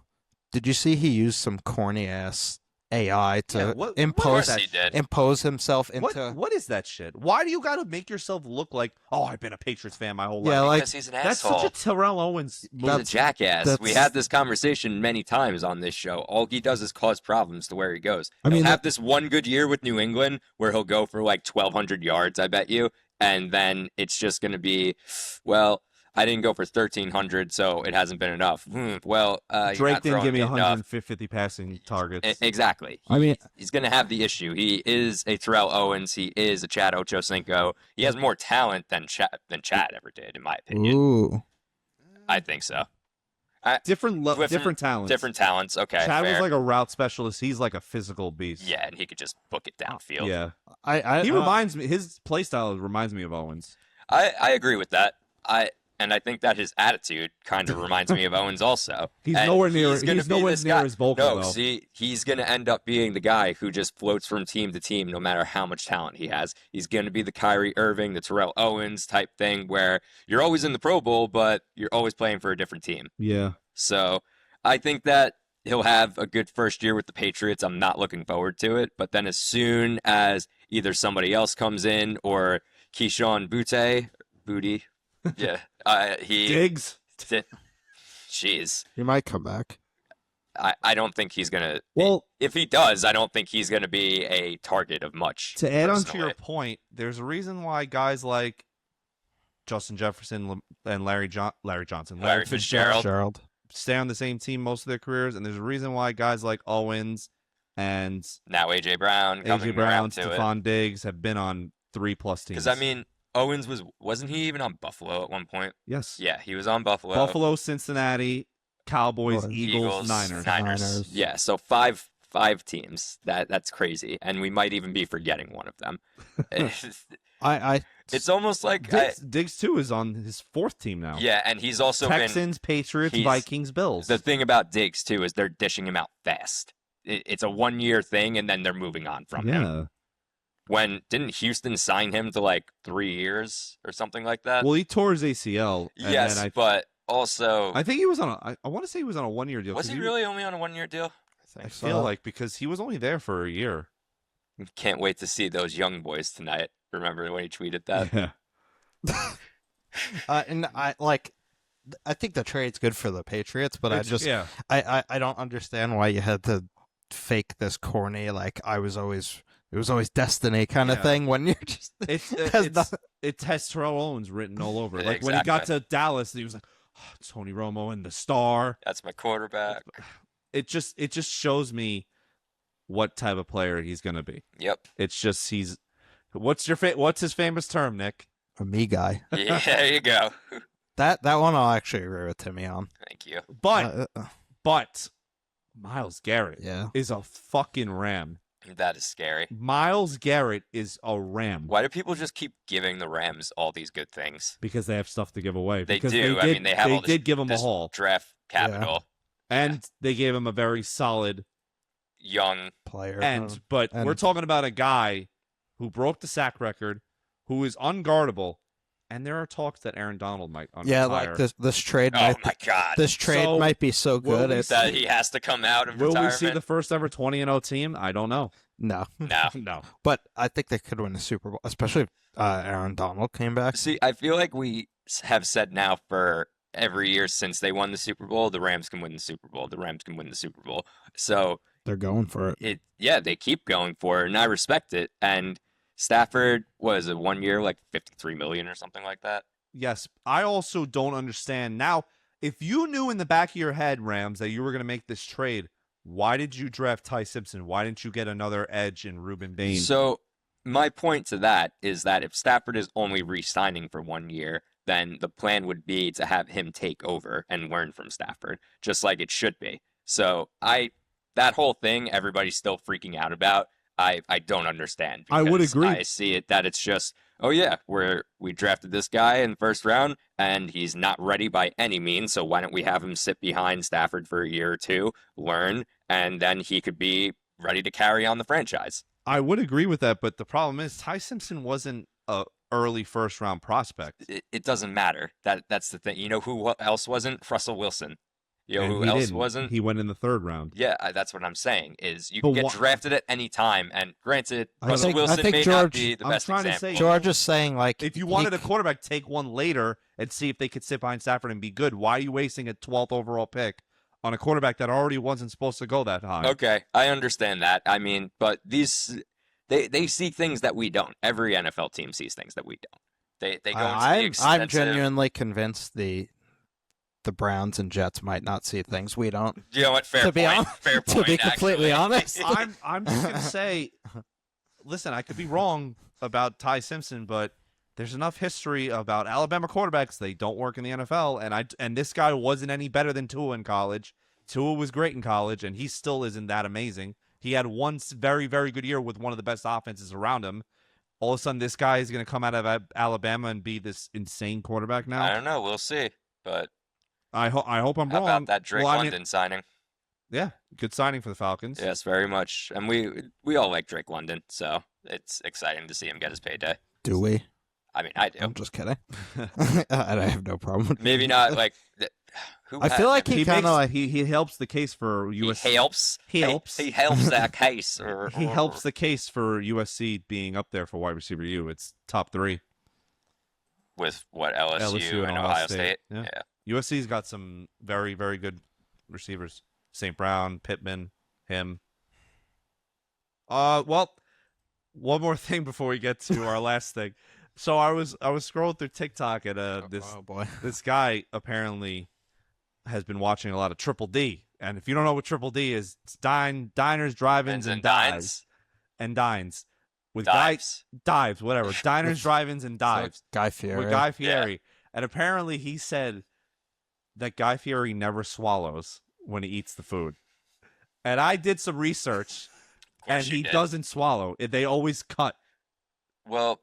Did you see he used some corny ass AI to Yeah, what impose is that he did. impose himself into? What is that shit? Why do you got to make yourself look like, oh, I've been a Patriots fan my whole Yeah, life? like Because he's an That's asshole. such a Terrell Owens He's move. a jackass. We that's- had this conversation many times on this show. All he does is cause problems to where he goes. I mean, he'll have this one good year with New England where he'll go for like 1,200 yards, I bet you. And then it's just going to be, well, I didn't go for 1,300, so it hasn't been enough. Well, you're Drake not didn't give me throwing enough. 150 passing targets. Exactly. I mean, He's going to have the issue. He is a Terrell Owens. He is a Chad Ochocinco. He has more talent than Chad ever did, in my opinion. ooh, I think so. different talents. Different talents. Okay, Chad was fair. like a route specialist. He's like a physical beast. Yeah, and he could just book it downfield. Yeah. I He reminds me. His play style reminds me of Owens. I agree with that. And I think that his attitude kind of reminds me of Owens also. He's And nowhere near. gonna He's be nowhere this near guy. as vocal No, though. see, he's going to end up being the guy who just floats from team to team no matter how much talent he has. He's going to be the Kyrie Irving, the Terrell Owens type thing where you're always in the Pro Bowl, but you're always playing for a different team. Yeah. So I think that he'll have a good first year with the Patriots. I'm not looking forward to it. But then as soon as either somebody else comes in or Keyshawn Booty, yeah, he Diggs. Jeez, he might come back. I don't think he's gonna. Well, If he does, I don't think he's gonna be a target of much. to add on to personally. your point, there's a reason why guys like Justin Jefferson and Larry Johnson, Larry Fitzgerald. Gerald. stay on the same team most of their careers, and there's a reason why guys like Owens and Now AJ Brown coming AJ Brown, around to it. Stephon Diggs have been on 3+ teams. Because I mean, Owens wasn't he even on Buffalo at one point? yes, Yeah, he was on Buffalo. Buffalo, Cincinnati, Cowboys, Well, Eagles, Niners. Niners. Yeah, so five teams. That's crazy, and we might even be forgetting one of them. I It's almost like Diggs too is on his 4th team now. yeah, and he's also Texans, Patriots, Vikings, Bills. The thing about Diggs too is they're dishing him out fast. It's a 1-year thing, and then they're moving on from him. Didn't Houston sign him to like 3 years or something like that? Well, he tore his ACL. Yes, but also I think he was on I want to say he was on a 1-year deal. Was he really only on a 1-year deal? I feel like because he was only there for a year. Can't wait to see those young boys tonight. Remember when he tweeted that? Yeah. And I think the trade's good for the Patriots, but I don't understand why you had to fake this corny it was always destiny kind of thing when you're just it has Terrell Owens written all over it. Like when he got to Dallas, he was like, oh, Tony Romo and the star. That's my quarterback. It just shows me what type of player he's gonna be. Yep. It's just what's his famous term, Nick? A me guy. Yeah, there you go. That one I'll actually agree with Timmy on. Thank you. But Myles Garrett Yeah. is a fucking Ram. That is scary. Myles Garrett is a Ram. Why do people just keep giving the Rams all these good things? Because they have stuff to give away. They Because do. They have all this, did give him a haul. Draft capital. And they gave him a very solid young player. But we're talking about a guy who broke the sack record, who is unguardable, and there are talks that Aaron Donald might Yeah, retire. like this trade. Oh my God! This trade might be so good that he has to come out of retirement. Will we see the first ever 20-0 team? I don't know. No. No. But I think they could win a Super Bowl, especially if Aaron Donald came back. See, I feel like we have said now for every year since they won the Super Bowl, the Rams can win the Super Bowl. The Rams can win the Super Bowl. So they're going for it. They keep going for it, and I respect it. And Stafford was a 1 year, like $53 million or something like that. Yes, I also don't understand. Now, if you knew in the back of your head, Rams, that you were going to make this trade, why did you draft Ty Simpson? Why didn't you get another edge in Ruben Bain? So my point to that is that if Stafford is only re-signing for 1 year, then the plan would be to have him take over and learn from Stafford, just like it should be. So that whole thing, everybody's still freaking out about. I don't understand. I would agree. I see it that it's just, oh yeah, we drafted this guy in the first round and he's not ready by any means. So why don't we have him sit behind Stafford for a year or two, learn, and then he could be ready to carry on the franchise. I would agree with that, but the problem is Ty Simpson wasn't a early first round prospect. It doesn't matter. That's the thing. You know who else wasn't? Russell Wilson. You know who else wasn't? He went in the 3rd round. Yeah, that's what I'm saying. Is you can get drafted at any time, and granted, Russell Wilson may George, not be the best example. George is saying, like, if you wanted a quarterback, take one later and see if they could sit behind Stafford and be good. Why are you wasting a 12th overall pick on a quarterback that already wasn't supposed to go that high? Okay, I understand that. I mean, but these they see things that we don't. Every NFL team sees things that we don't. They go into the extensive... I'm genuinely convinced the Browns and Jets might not see things we don't. You know what? Fair point. To be completely honest, I'm just gonna say, listen, I could be wrong about Ty Simpson, but there's enough history about Alabama quarterbacks. They don't work in the NFL, and this guy wasn't any better than Tua in college. Tua was great in college, and he still isn't that amazing. He had one very, very good year with one of the best offenses around him. All of a sudden, this guy is going to come out of Alabama and be this insane quarterback now. I don't know. We'll see, but. I hope I'm How wrong. about that Drake London signing? Yeah, good signing for the Falcons. Yes, very much. And we all like Drake London, so it's exciting to see him get his payday. Do we? I mean, I do. I'm just kidding. I have no problem with Maybe not like. I feel like he kind of he helps the case for USC. He helps that case. He helps the case for USC being up there for wide receiver U. It's top 3 with what LSU and Ohio State. Yeah. USC's got some very, very good receivers. St. Brown, Pittman, him. Well, one more thing before we get to our last thing. So I was scrolling through TikTok and this guy apparently has been watching a lot of Triple D. And if you don't know what Triple D is, it's diners, drive-ins, and dives. And dines. With dives, whatever. Diners, drive-ins, and dives. Guy Fieri. With Guy Fieri. Yeah. And apparently he said that Guy Fieri never swallows when he eats the food. And I did some research, and he doesn't swallow. They always cut. Well,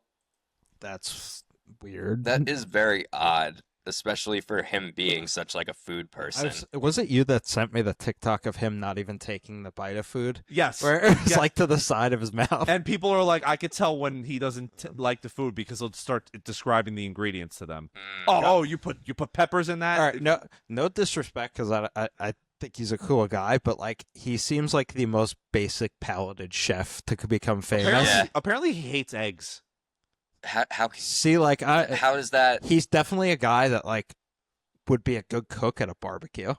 That's weird. That is very odd, especially for him being such like a food person. Was it you that sent me the TikTok of him not even taking the bite of food? Yes. Where it's like to the side of his mouth. And people are like, I could tell when he doesn't like the food because he'll start describing the ingredients to them. Oh, you put peppers in that? All right, no disrespect, because I think he's a cool guy, but like he seems like the most basic palated chef to become famous. Apparently he hates eggs. How See, like how does that? He's definitely a guy that like would be a good cook at a barbecue,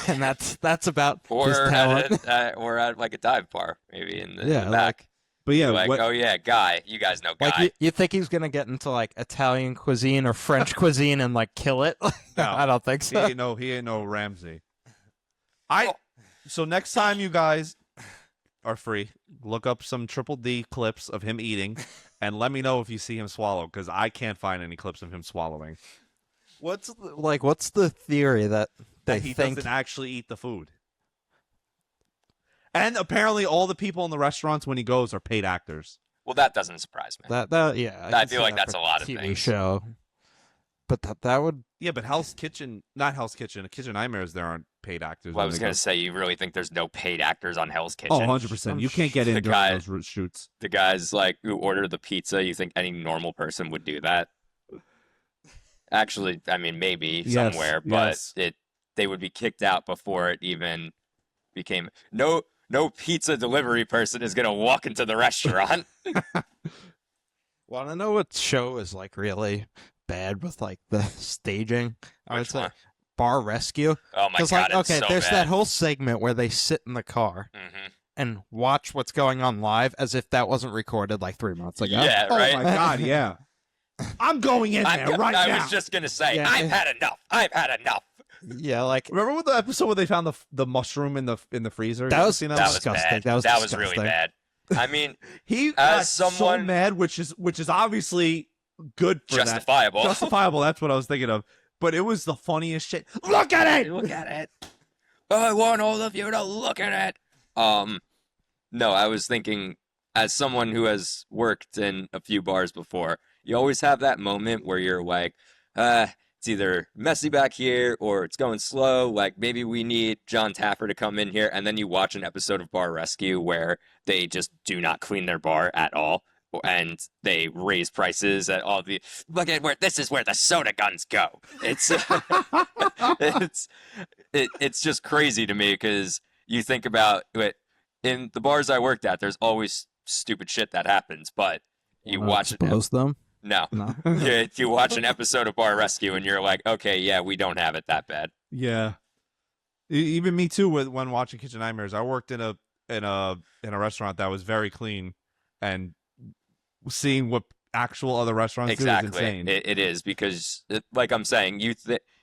and that's about his talent. Or at like a dive bar, maybe in the back. But yeah, like, oh yeah, Guy. You guys know Guy. Like you think he's gonna get into like Italian cuisine or French cuisine and like kill it? No, I don't think so. He ain't no Ramsey. So next time you guys are free, look up some Triple D clips of him eating, and let me know if you see him swallow, because I can't find any clips of him swallowing. What's the theory that he doesn't actually eat the food? And apparently, all the people in the restaurants when he goes are paid actors. Well, that doesn't surprise me. I feel like that's a lot of TV things. show. But that would but Hell's Kitchen, not Hell's Kitchen, Kitchen Nightmares, there aren't paid actors. Well, I was going to say, you really think there's no paid actors on Hell's Kitchen? Oh, 100%. You can't get in during those shoots. The guys like who order the pizza, you think any normal person would do that? Actually, I mean, maybe somewhere, but they would be kicked out before it even became no pizza delivery person is going to walk into the restaurant. Want to know what show is like really bad with like the staging? I would say Bar Rescue. Oh my god! Like, okay, so there's bad. that whole segment where they sit in the car and watch what's going on live as if that wasn't recorded like 3 months ago. Yeah, right. Oh my god, yeah. I'm going in there right now. I was just gonna say, I've had enough. I've had enough. Yeah, like remember what the episode where they found the mushroom in the freezer? That was disgusting. Bad. That was disgusting. really bad. I mean, he got so mad, which is obviously good for justifiable. Justifiable. That's what I was thinking of. But it was the funniest shit. Look at it. Look at it. I want all of you to look at it. No, I was thinking, as someone who has worked in a few bars before, you always have that moment where you're like, it's either messy back here or it's going slow. Like maybe we need John Taffer to come in here. And then you watch an episode of Bar Rescue where they just do not clean their bar at all. And they raise prices at all the look at where this is where the soda guns go. It's it's just crazy to me because you think about it in the bars I worked at. There's always stupid shit that happens, but you watch them. No. You watch an episode of Bar Rescue and you're like, okay, yeah, we don't have it that bad. Yeah, even me too. When watching Kitchen Nightmares, I worked in a restaurant that was very clean, and seeing what actual other restaurants do is insane. It is because, like I'm saying,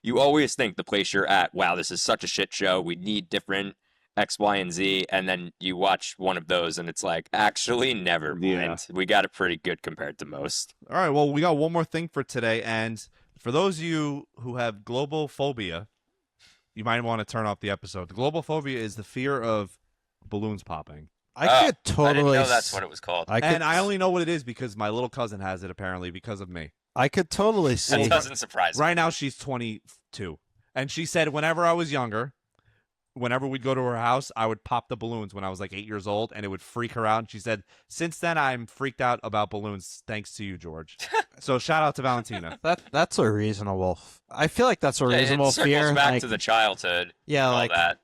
you always think the place you're at, wow, this is such a shit show. We need different X, Y, and Z, and then you watch one of those, and it's like, actually, never mind. Yeah. We got it pretty good compared to most. All right, well, we got one more thing for today, and for those of you who have global phobia, you might want to turn off the episode. The global phobia is the fear of balloons popping. I could totally. I didn't know that's what it was called. I only know what it is because my little cousin has it, apparently, because of me. I could totally see. That doesn't surprise me. Right now, she's 22, and she said whenever I was younger, whenever we'd go to her house, I would pop the balloons when I was like 8 years old, and it would freak her out. And she said, since then, I'm freaked out about balloons, thanks to you, George. So shout out to Valentina. That's a reasonable. I feel like that's a reasonable it fear. Circles back like, to the childhood. Yeah, all like that.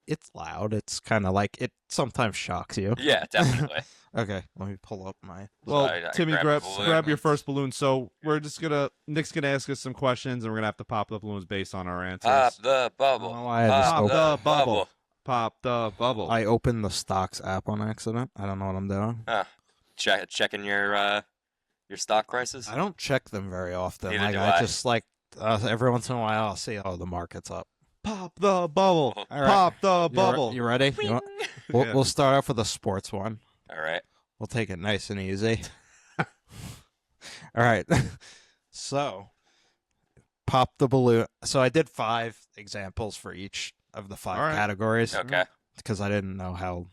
It's loud. It's kind of like it sometimes shocks you. Yeah, definitely. Okay, let me pull up my. Well, I Timmy, grab a balloon. grab your first balloon. So we're just Nick's gonna ask us some questions, and we're gonna have to pop the balloons based on our answers. Pop the bubble. I don't know why I just Pop opened- the bubble. Pop the bubble. I opened the stocks app on accident. I don't know what I'm doing. Checking your stock prices. I don't check them very often. Neither like do I I. just like every once in a while I'll see the market's up. Pop the bubble. All right. Pop the bubble. You ready? We'll start off with a sports one. All right. We'll take it nice and easy. All right. So, pop the balloon. So I did 5 examples for each of the 5 categories. Okay. Because I didn't know how.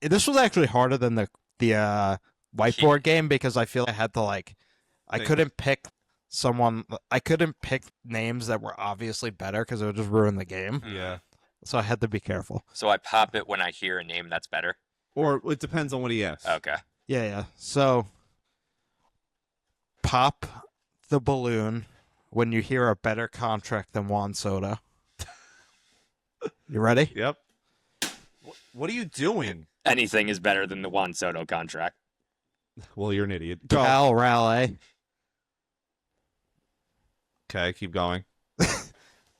This was actually harder than the whiteboard game because I feel I had to I Think. couldn't pick I couldn't pick names that were obviously better because it would just ruin the game. Yeah. So I had to be careful. So I pop it when I hear a name that's better. Or it depends on what he asks. Okay. Yeah. So pop the balloon when you hear a better contract than Juan Soto. You ready? Yep. What are you doing? Anything is better than the Juan Soto contract. Well, you're an idiot. Go. Cal Raleigh, Okay, keep going.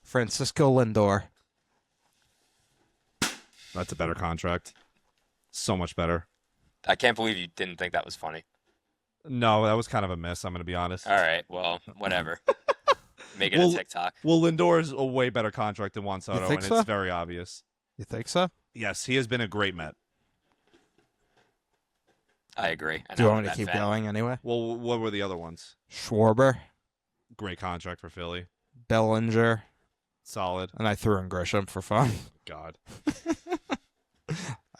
Francisco Lindor, That's a better contract. So much better. I can't believe you didn't think that was funny. No, that was kind of a miss, I'm going to be honest. All right, well, whatever. Make it Well, a TikTok. Well, Lindor is a way better contract than Juan Soto, think and so? it's very obvious. You think so? Yes, he has been a great Met. I agree. And Do you I'm want me a to keep Met fan. going anyway? Well, what were the other ones? Schwarber, Great contract for Philly. Bellinger, Solid. and I threw in Grisham for fun. God.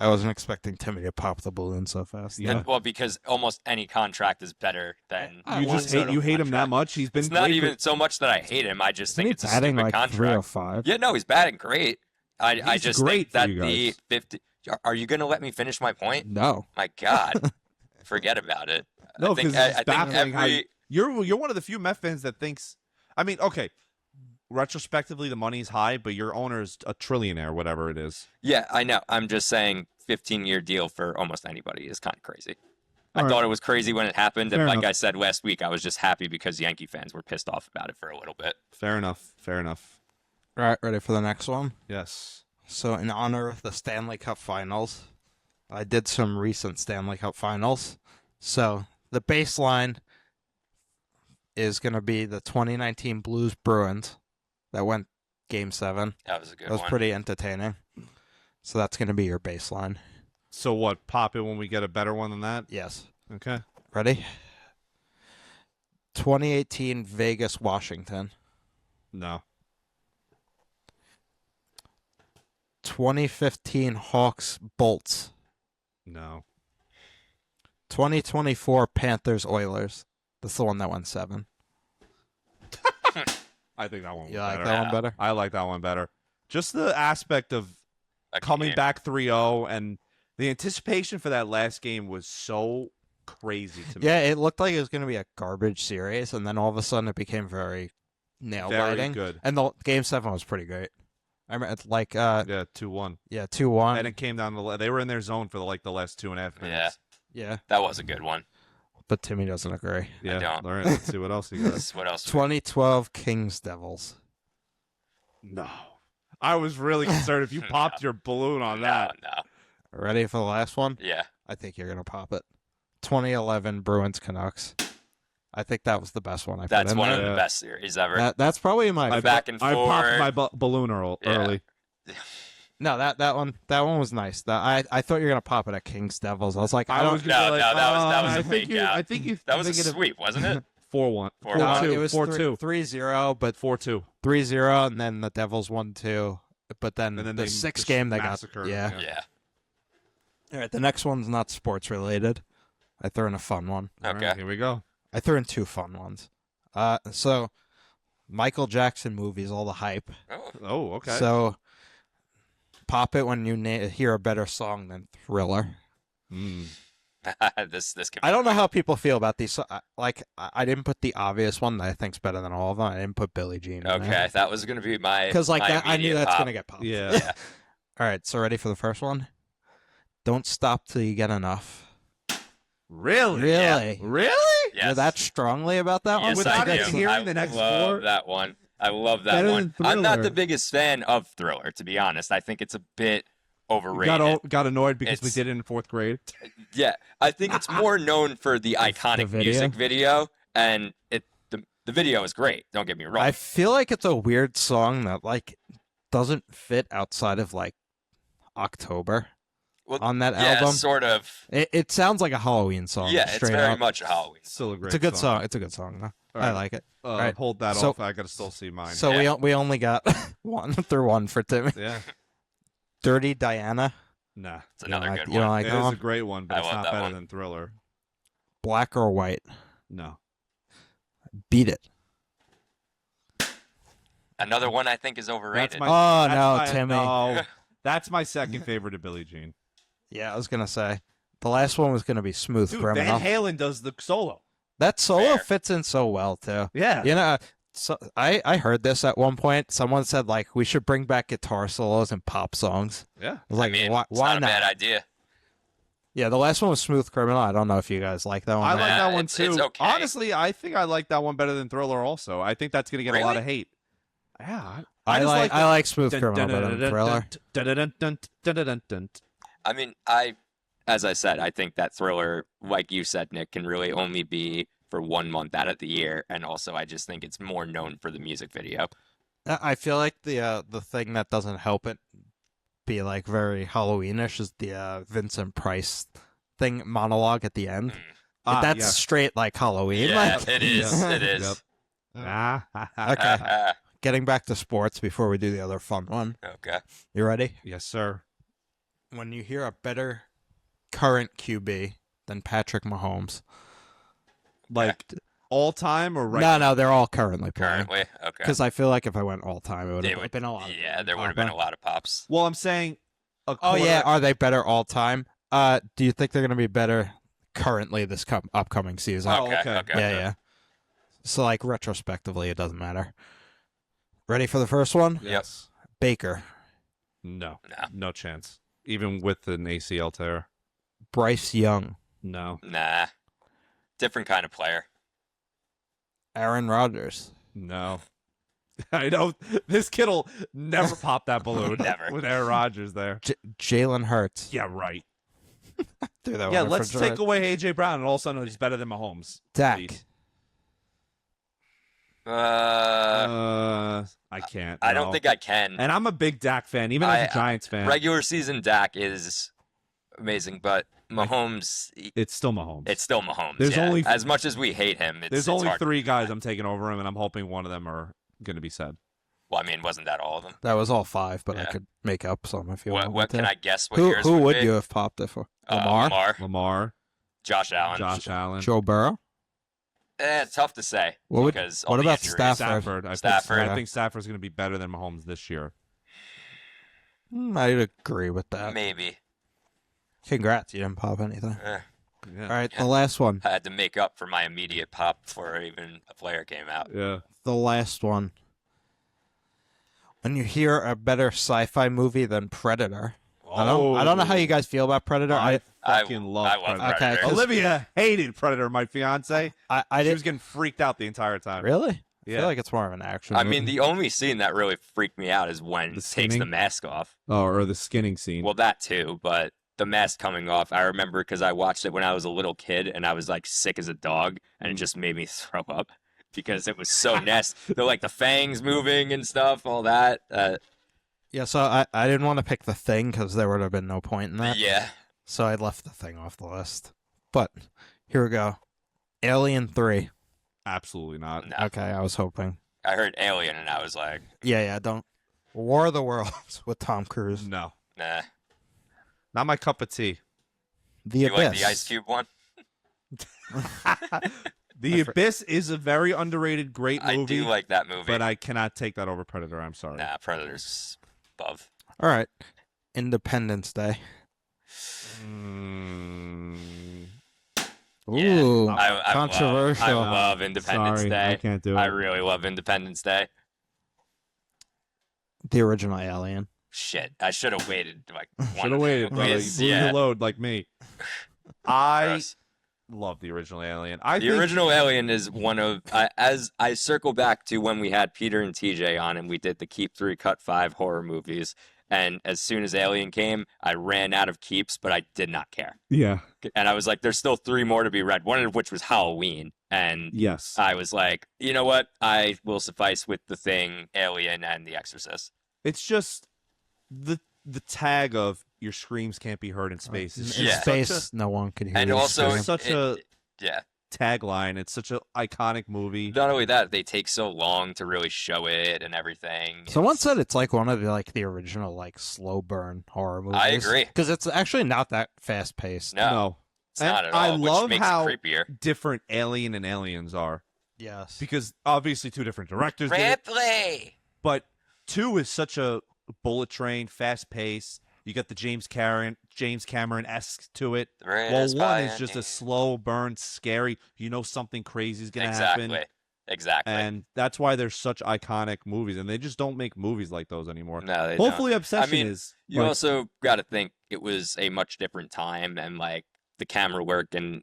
I wasn't expecting Timmy to pop the balloon so fast. Yeah. And, well, because almost any contract is better than I You Juan just hate Soto him that contract. much? He's been It's not great even so much that I hate him. I just think He's it's a batting stupid like contract. 305. Yeah, no, he's batting great. I He's just great think for that you the guys. 50. Are you going to let me finish my point? No. My God, forget about it. No, I think, because it's I think baffling how every. you're one of the few Met fans that thinks. I mean, okay, retrospectively, the money's high, but your owner's a trillionaire, whatever it is. Yeah, I know. I'm just saying, 15-year deal for almost anybody is kind of crazy. I All right. thought it was crazy when it happened, and Fair like enough. I said last week, I was just happy because Yankee fans were pissed off about it for a little bit. Fair enough. Fair enough. All right, ready for the next one? Yes. So, in honor of the Stanley Cup Finals, I did some recent Stanley Cup Finals. So, the baseline is going to be the 2019 Blues Bruins that went Game 7. That was a good That was one. pretty entertaining. So, that's going to be your baseline. So what? Pop it when we get a better one than that. Yes. Okay. Ready? 2018 Vegas Washington. No. 2015 Hawks Bolts. No. 2024 Panthers Oilers. That's the one that went 7. I think that one was You like better. that one better? I like that one better. Just the aspect of Like, coming yeah. back 3-0 and the anticipation for that last game was so crazy to me. Yeah, it looked like it was going to be a garbage series, and then all of a sudden it became very nail-biting. Very good. And the Game 7 was pretty great. I remember, it's like, Yeah, 2-1. 2-1. And it came down to they were in their zone for the last 2.5 minutes. Yeah, That was a good one. but Timmy doesn't agree. Yeah. don't. All right, let's see what else you got. What else? 2012 Kings Devils. No. I was really concerned if you popped your balloon on that. No. Ready for the last one? Yeah. I think you're going to pop it. 2011 Bruins Canucks. I think that was the best one I put That's in one there. of the Yeah. best series ever. That's probably my Back and I popped forth. my balloon Yeah. early. No, that one was nice. I thought you were gonna pop it at Kings Devils. I was like, I I don't. was gonna No, be like, no, that was I a think fake you. out. I think you. That was a thinking of sweep, wasn't it? 4-1. 4-1. No, it 4-2. was 4-2. 3-0, but 4-2. 3-0, and then the Devils won 2. But then, And then the they sixth just game they got. massacred Yeah. them, Yeah. All right, the next one's not sports related. I threw in a fun one. All Okay. right, here we go. I threw in 2 fun ones. So Michael Jackson movies, all the hype. Oh, Oh, okay. So pop it when you hear a better song than Thriller. Mm. this could be I don't know how people feel about these. I didn't put the obvious one that I think's better than all of them. I didn't put Billie Jean. Okay, that was gonna be my Because like my that, I knew immediate that's pop. gonna get popped. Yeah. Yeah. All right, so ready for the first one? Don't stop till you get enough. Really? Really? Really? Yes. You're that strongly about that one? Yes, Without I it do. hearing I the next love four? that one. I love that Better one. than I'm not the Thriller. biggest fan of Thriller, to be honest. I think it's a bit overrated. Got annoyed because we It's- did it in 4th grade. Yeah, I think it's more known for the iconic video? music video, and the video is great. Don't get me wrong. I feel like it's a weird song that like doesn't fit outside of like October Well, on that yeah, album. sort of. It sounds like a Halloween song. Yeah, it's straight very up. much a Halloween. Still a great It's a good song. It's a good song though. All I right. like it. right. Hold that So- off. I gotta still see mine. So Yeah. we only got 1 through 1 for Timmy. yeah. Dirty Diana. Nah. It's another you good don't one. like It that is one? a great one, but I it's love not that better one. than Thriller. Black or white? No. Beat It. Another one I think is overrated. Timmy. No, that's my second favorite of Billie Jean. Yeah, I was gonna say the last one was gonna be Smooth Dude, Criminal. Van Halen does the solo. That solo Fair. fits in so well too. Yeah. You know, so I heard this at one point. Someone said like we should bring back guitar solos in pop songs. Yeah. I was like, I mean, why it's not a not? bad idea. Yeah, the last one was Smooth Criminal. I don't know if you guys like that one. I like Yeah, that one it's too. okay. Honestly, I think I like that one better than Thriller also. I think that's going to get a lot Really? of hate. Yeah. I just like Smooth Criminal better than Thriller. I mean, as I said, I think that Thriller, like you said, Nick, can really only be for 1 month out of the year, and also I just think it's more known for the music video. I feel like the thing that doesn't help it be like very Halloweenish is the Vincent Price thing monologue at the end. That's straight like Halloween. Yeah, like, it is. It is. Yep. Okay. Getting back to sports before we do the other fun one. Okay. You ready? Yes, sir. When you hear a better current QB than Patrick Mahomes. Like all time or right? No, they're all currently playing. Currently, okay. Because I feel like if I went all time, it would They have been a lot. Yeah, there would have been a lot of pops. Well, I'm saying. Oh yeah, are they better all time? Do you think they're going to be better currently this upcoming season? Oh, okay. Yeah. So like retrospectively, it doesn't matter. Ready for the first one? Yes. Baker, No chance. Even with an ACL tear. Bryce Young, No. Nah. Different kind of player. Aaron Rodgers, No. I know this kid'll never pop that balloon. Never. With Aaron Rodgers there. Jalen Hurts. Yeah, right. Threw that Yeah, one let's for take George. away AJ Brown and all of a sudden he's better than Mahomes. Dak. Please. I I can't. don't no. think I can. And I'm a big Dak fan, even as a Giants fan. Regular season Dak is amazing, but Mahomes, It's still Mahomes. it's still Mahomes. There's yeah. only- as much as we hate him, it's There's only hard. 3 guys I'm taking over him, and I'm hoping one of them are going to be said. Well, I mean, wasn't that all of them? That was all 5, but I Yeah. could make up some if you What want. can I guess? What Who yours would be? you have popped it for? Lamar, Lamar, Josh Allen. Josh Allen. Joe Burrow. Tough to say. What because what all the about injuries. Stafford? Stafford. I think Stafford's going to be better than Mahomes this year. I'd agree with that. Maybe. Congrats, you didn't pop anything. Eh, Yeah. All right, the last one. I had to make up for my immediate pop before even a player came out. Yeah. The last one. When you hear a better sci-fi movie than Predator. I don't know how you guys feel about Predator. I I fucking love love Predator. Okay, Predator. 'cause- Olivia hated Predator, my fiance. I She didn't was getting freaked out the entire time. really. I Yeah. feel like it's more of an action. I movie. mean, the only scene that really freaked me out is when The he takes skinning? the mask off. Oh, or the skinning scene. Well, that too, but the mask coming off, I remember because I watched it when I was a little kid and I was like sick as a dog and it just made me throw up because it was so nasty. They're like the fangs moving and stuff, all that. Yeah, so I didn't want to pick The Thing because there would have been no point in that. Yeah. So I left The Thing off the list. But here we go. Alien 3. Absolutely not. No. Okay, I was hoping. I heard Alien and I was like, Yeah, don't. War of the Worlds with Tom Cruise. No. nah. Not my cup of tea. The You Abyss. like the Ice Cube one? The Abyss is a very underrated, great movie. I do like that movie. But I cannot take that over Predator. I'm sorry. Nah, Predator's above. All right. Independence Day. Mm, Yeah. Ooh, I controversial. love Independence sorry, Day. I can't do it. I really love Independence Day. The original Alien. Shit, I should have waited like one. Should have waited, brother. You blew Yeah. your load like me. I Gross. love the original Alien. The original Alien is one of as I circle back to when we had Peter and TJ on and we did the Keep 3 Cut 5 horror movies. And as soon as Alien came, I ran out of keeps, but I did not care. Yeah. And I was like, there's still 3 more to be read, one of which was Halloween. And Yes. I was like, you know what? I will suffice with The Thing, Alien, and The Exorcist. It's just the tag of your screams can't be heard in space. In Is Yeah. space, no one could hear And you also, scream. Such a- yeah. tagline. It's such an iconic movie. Not only that, they take so long to really show it and everything. Someone It's- said it's like one of the original slow burn horror movies. I agree. Because it's actually not that fast paced. No. No. It's And not at I all, love which makes how it creepier. different Alien and Aliens are. Yes. Because obviously 2 different directors did it, Ripley! but 2 is such a bullet train, fast pace. You got the James Cameron-esque to it. Well, 1 is just a slow burn, scary. You know something crazy is going to happen. Exactly. And that's why they're such iconic movies, and they just don't make movies like those anymore. No, they Hopefully, don't. Obsession I mean, is. You also got to think it was a much different time, and like the camera work and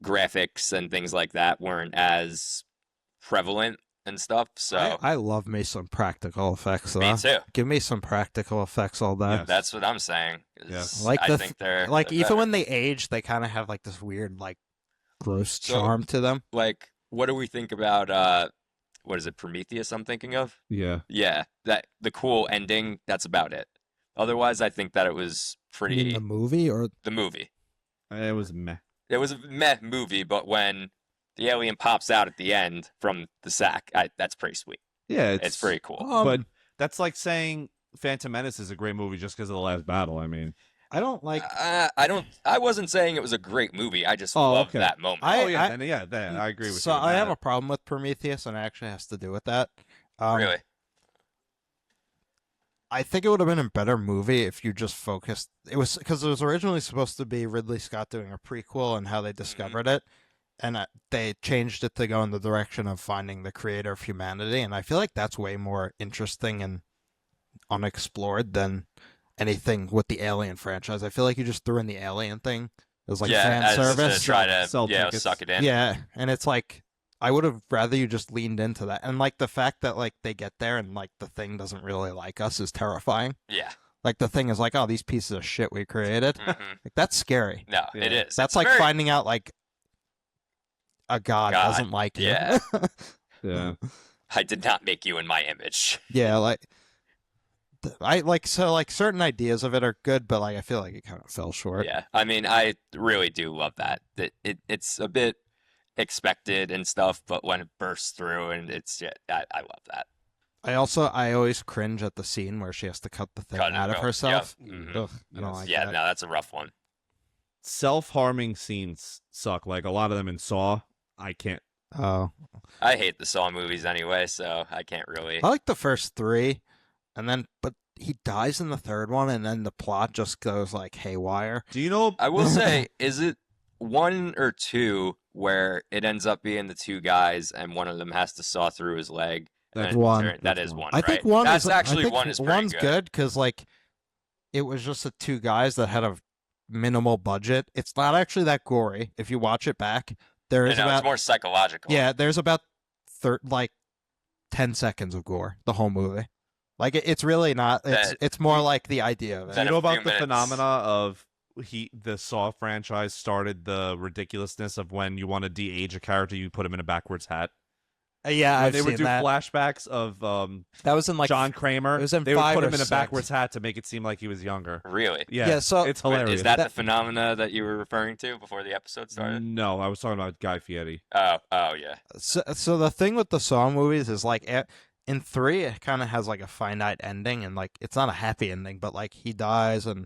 graphics and things like that weren't as prevalent and stuff. So I love me some practical effects. Though. me too. Give me some practical effects all day. Yes. That's what I'm saying. Yes. Like I think they're like even better. when they age, they kind of have like this weird like gross So- charm to them. Like, what do we think about what is it, Prometheus? I'm thinking of. Yeah. Yeah, that the cool ending. That's about it. Otherwise, I think that it was You mean pretty. the movie or The movie. It was meh. It was a meh movie, but when the alien pops out at the end from the sack, that's pretty sweet. Yeah, It's pretty cool. But that's like saying Phantom Menace is a great movie just because of the last battle. I mean, I don't like. I wasn't saying it was a great movie. I just Oh, loved okay. that moment. I agree with so you. I have a problem with Prometheus, and it actually has to do with that. Really? I think it would have been a better movie if you just focused. It was because it was originally supposed to be Ridley Scott doing a prequel and how they discovered it, and they changed it to go in the direction of finding the creator of humanity. And I feel like that's way more interesting and unexplored than anything with the Alien franchise. I feel like you just threw in the Alien thing. It was like fan as service. to try to Sell tickets. suck it in. Yeah, and it's like I would have rather you just leaned into that. And like the fact that like they get there and like the thing doesn't really like us is terrifying. Yeah. Like the thing is like, oh, these pieces of shit we created. Mhm. Like that's scary. No, Yeah. it is. That's It's like very- finding out like a god doesn't like you. yeah. Yeah. I did not make you in my image. Yeah, like I like so like certain ideas of it are good, but like I feel like it kind of fell short. Yeah. I mean, I really do love that. It's a bit expected and stuff, but when it bursts through and it's I love that. I always cringe at the scene where she has to cut the thing Cut it out of out. herself. Yep. Mhm. Ugh, I don't like Yeah, that. no, that's a rough one. Self-harming scenes suck. Like a lot of them in Saw. I can't. Oh, I hate the Saw movies anyway, so I can't really. I like the first 3, and then but he dies in the third one, and then the plot just goes like haywire. Do you know? I will say, is it 1 or 2 where it ends up being the 2 guys and one of them has to saw through his leg? That's and one. That That's is one. one. I think right? one That's is actually I think one is pretty one's good. because like it was just the 2 guys that had a minimal budget. It's not actually that gory if you watch it back. There I is know, about it's more psychological. yeah, there's about 10 seconds of gore the whole movie. Like it's really not. It's more like the idea of Do it. Then you a know few about the minutes. phenomena of the Saw franchise started the ridiculousness of when you want to de-age a character, you put him in a backwards hat. Yeah, When I've they would seen do that. flashbacks of That was in like John Kramer. it was in they would 5 put or him in a 6. backwards hat to make it seem like he was younger. Really? Yeah, Yeah, so- it's Wait, hilarious. is that the That- phenomena that you were referring to before the episode started? No, I was talking about Guy Fieri. Oh, yeah. So the thing with the Saw movies is like in 3 it kind of has like a finite ending, and like it's not a happy ending, but like he dies, and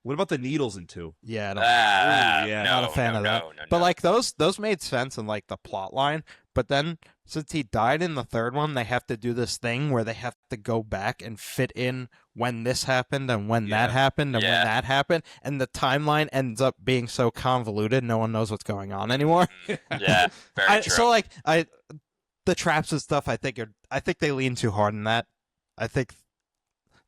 What about the needles in 2? yeah, I don't- yeah, no, not a fan no, of that. no, no, but no. like those made sense in like the plot line. But then since he died in the third one, they have to do this thing where they have to go back and fit in when this happened and when that Yeah. happened and Yeah. when that happened, and the timeline ends up being so convoluted, no one knows what's going on anymore. Yeah, very true. So like the traps and stuff, I think they lean too hard in that. I think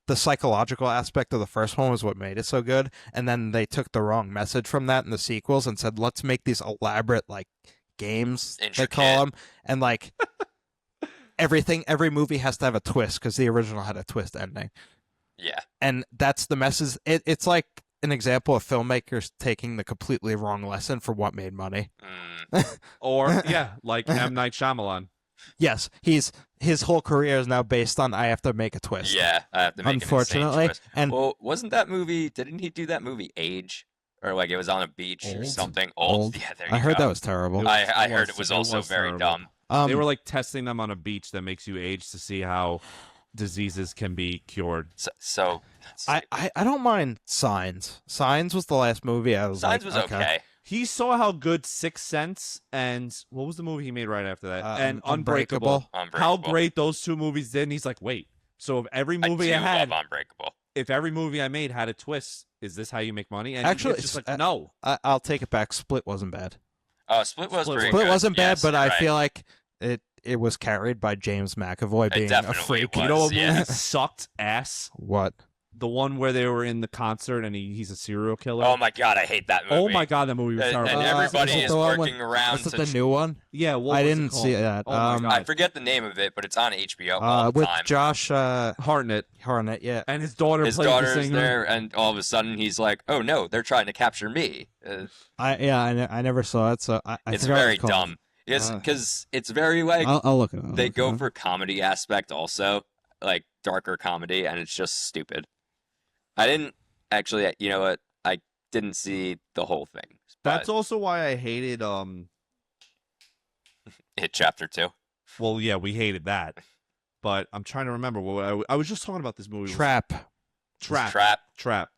the psychological aspect of the first one was what made it so good, and then they took the wrong message from that in the sequels and said, let's make these elaborate like games, they Intricate. call them, and like every movie has to have a twist because the original had a twist ending, Yeah. and that's the message. It's like an example of filmmakers taking the completely wrong lesson for what made money. Or like M. Night Shyamalan. Yes, his whole career is now based on I have to make a twist. Yeah, I have to make Unfortunately, an insane twist. and Well, wasn't that movie? Didn't he do that movie Age, or like it was on a beach or Old. something? Old. Yeah, there you I heard go. that was terrible. I It heard was- it was it also was very terrible. dumb. They were like testing them on a beach that makes you age to see how diseases can be cured. So I don't mind Signs. Signs was the last movie I was Signs like, was okay. He saw how good Sixth Sense and what was the movie he made right after that? And Unbreakable. How great those two movies did. And he's like, wait, so if every movie I had, love Unbreakable. if every movie I made had a twist, is this how you make money? And Actually, it's just like, no. I'll take it back. Split wasn't bad. Split was pretty Split good. wasn't bad, Yes, but I right. feel like it was carried by James McAvoy being a definitely freak. was. You know what movie yeah. sucked ass? What? The one where they were in the concert and he's a serial killer. Oh my god, I hate that movie. Oh my god, that movie was And, terrible. and everybody is it is the one working around Was it to the new one? Yeah, what I was it didn't called? see that. Oh my God. I forget the name of it, but it's on HBO all the with time. Josh Hartnett. yeah. And his daughter His played the daughter's singer. there, and all of a sudden he's like, "Oh no, they're trying to capture me." I never saw it, so I It's forgot what very it's called. dumb. Because it's very like I'll look it up. they go for comedy aspect also, like darker comedy, and it's just stupid. I didn't actually, you know what? I didn't see the whole thing. That's but also why I hated Hit Chapter 2. well, yeah, we hated that. But I'm trying to remember what I was just talking about this movie. Trap. Trap.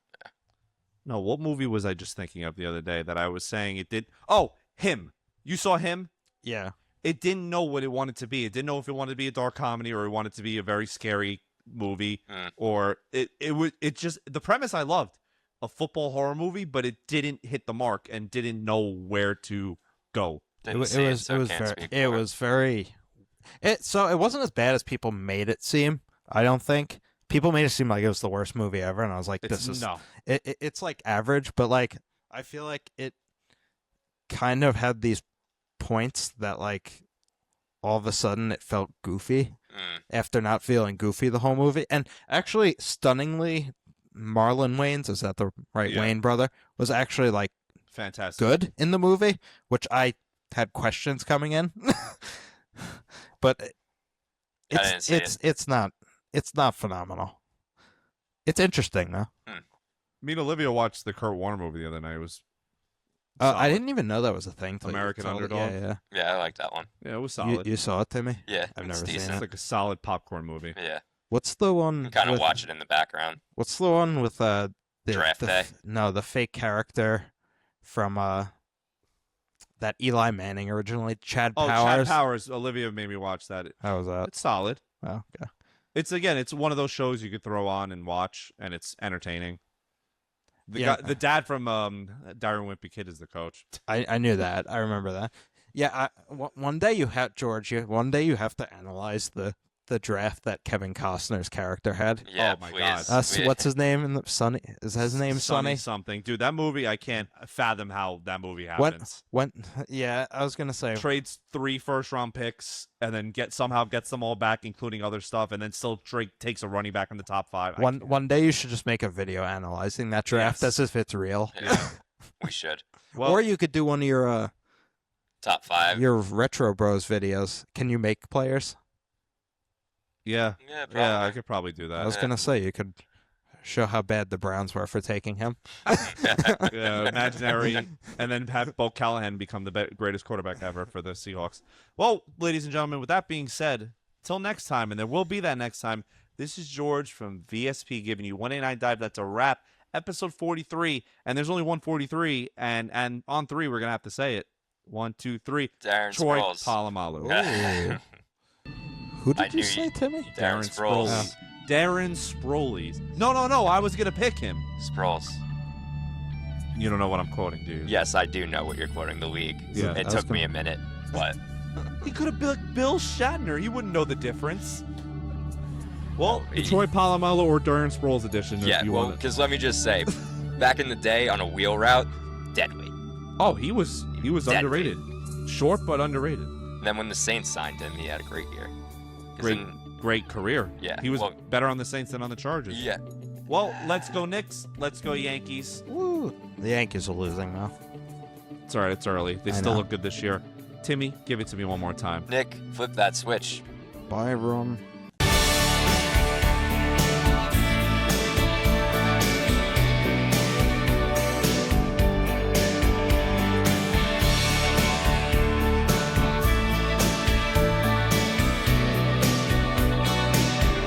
No, what movie was I just thinking of the other day that I was saying it did? Oh, Him. You saw Him? Yeah. It didn't know what it wanted to be. It didn't know if it wanted to be a dark comedy or it wanted to be a very scary movie or it just the premise I loved, a football horror movie, but it didn't hit the mark and didn't know where to go. It was very so it wasn't as bad as people made it seem. I don't think people made it seem like it was the worst movie ever, and I was like, it's like average, but like I feel like it kind of had these points that like all of a sudden it felt goofy after not feeling goofy the whole movie. And actually, stunningly, Marlon Wayans, is that the right Wayne brother, was actually like fantastic, good in the movie, which I had questions coming in. But it's not phenomenal. It's interesting though. Me and Olivia watched the Kurt Warner movie the other night. It was I didn't even know that was a thing. American Underdog. Yeah, I like that one. Yeah, it was solid. You saw it, Timmy? Yeah, I've it's never decent. seen It's it. like a solid popcorn movie. Yeah, What's the one? kind of with- watch it in the background. What's the one with Draft Day? No, the fake character from that Eli Manning originally, Chad Oh, Powers. Chad Powers. Olivia made me watch that. How was that? It's solid. Oh, okay. It's one of those shows you could throw on and watch, and it's entertaining. The dad from Darren Wimpy Kid is the coach. I knew that. I remember that. Yeah. One day you have One day you have to analyze the draft that Kevin Costner's character had. Yeah, Oh my please. God. What's his name in the Sonny? Is his name Sonny? Something, dude. That movie, I can't fathom how that movie happens. Yeah, I was gonna say Trades 3 first-round picks and then somehow gets them all back, including other stuff, and then still takes a running back in the top 5. one day you should just make a video analyzing that draft as if it's real. Yeah, we should. Well, Or you could do one of your Top 5. your Retro Bros videos. Can you make players? yeah, Yeah, I could probably do I that. was gonna say you could show how bad the Browns were for taking him. Yeah, imaginary, and then have Bo Callahan become the greatest quarterback ever for the Seahawks. Well, ladies and gentlemen, with that being said, till next time, and there will be that next time, this is George from VSP giving you 189 Dive. That's a wrap. Episode 43, and there's only 143, and on 3, we're going to have to say it. 1, 2, 3. Darren Troy Sproles. Polamalu. Who I did you knew say, you- Timmy? Darren Sproles. Darren Sproles. No, I was going to pick him. Sproles. You don't know what I'm quoting, do you? Yes, I do know what you're quoting. The league. Yeah. It I was took me gonna- a minute, but He could have been like Bill Shatner. He wouldn't know the difference. Well, he- Troy Polamalu or Darren Sproles edition. yeah. if you Well, want it. because let me just say, back in the day on a wheel route, deadly. Oh, he was Deadly. underrated. Short but underrated. And then when the Saints signed him, he had a great year. 'Cause Great career. Yeah, He was well- better on the Saints than on the Chargers. Yeah. Well, let's go Knicks. Let's go Yankees. Woo. The Yankees are losing now. It's all right. It's early. They I still know. look good this year. Timmy, give it to me one more time. Nick, flip that switch. Bye, everyone.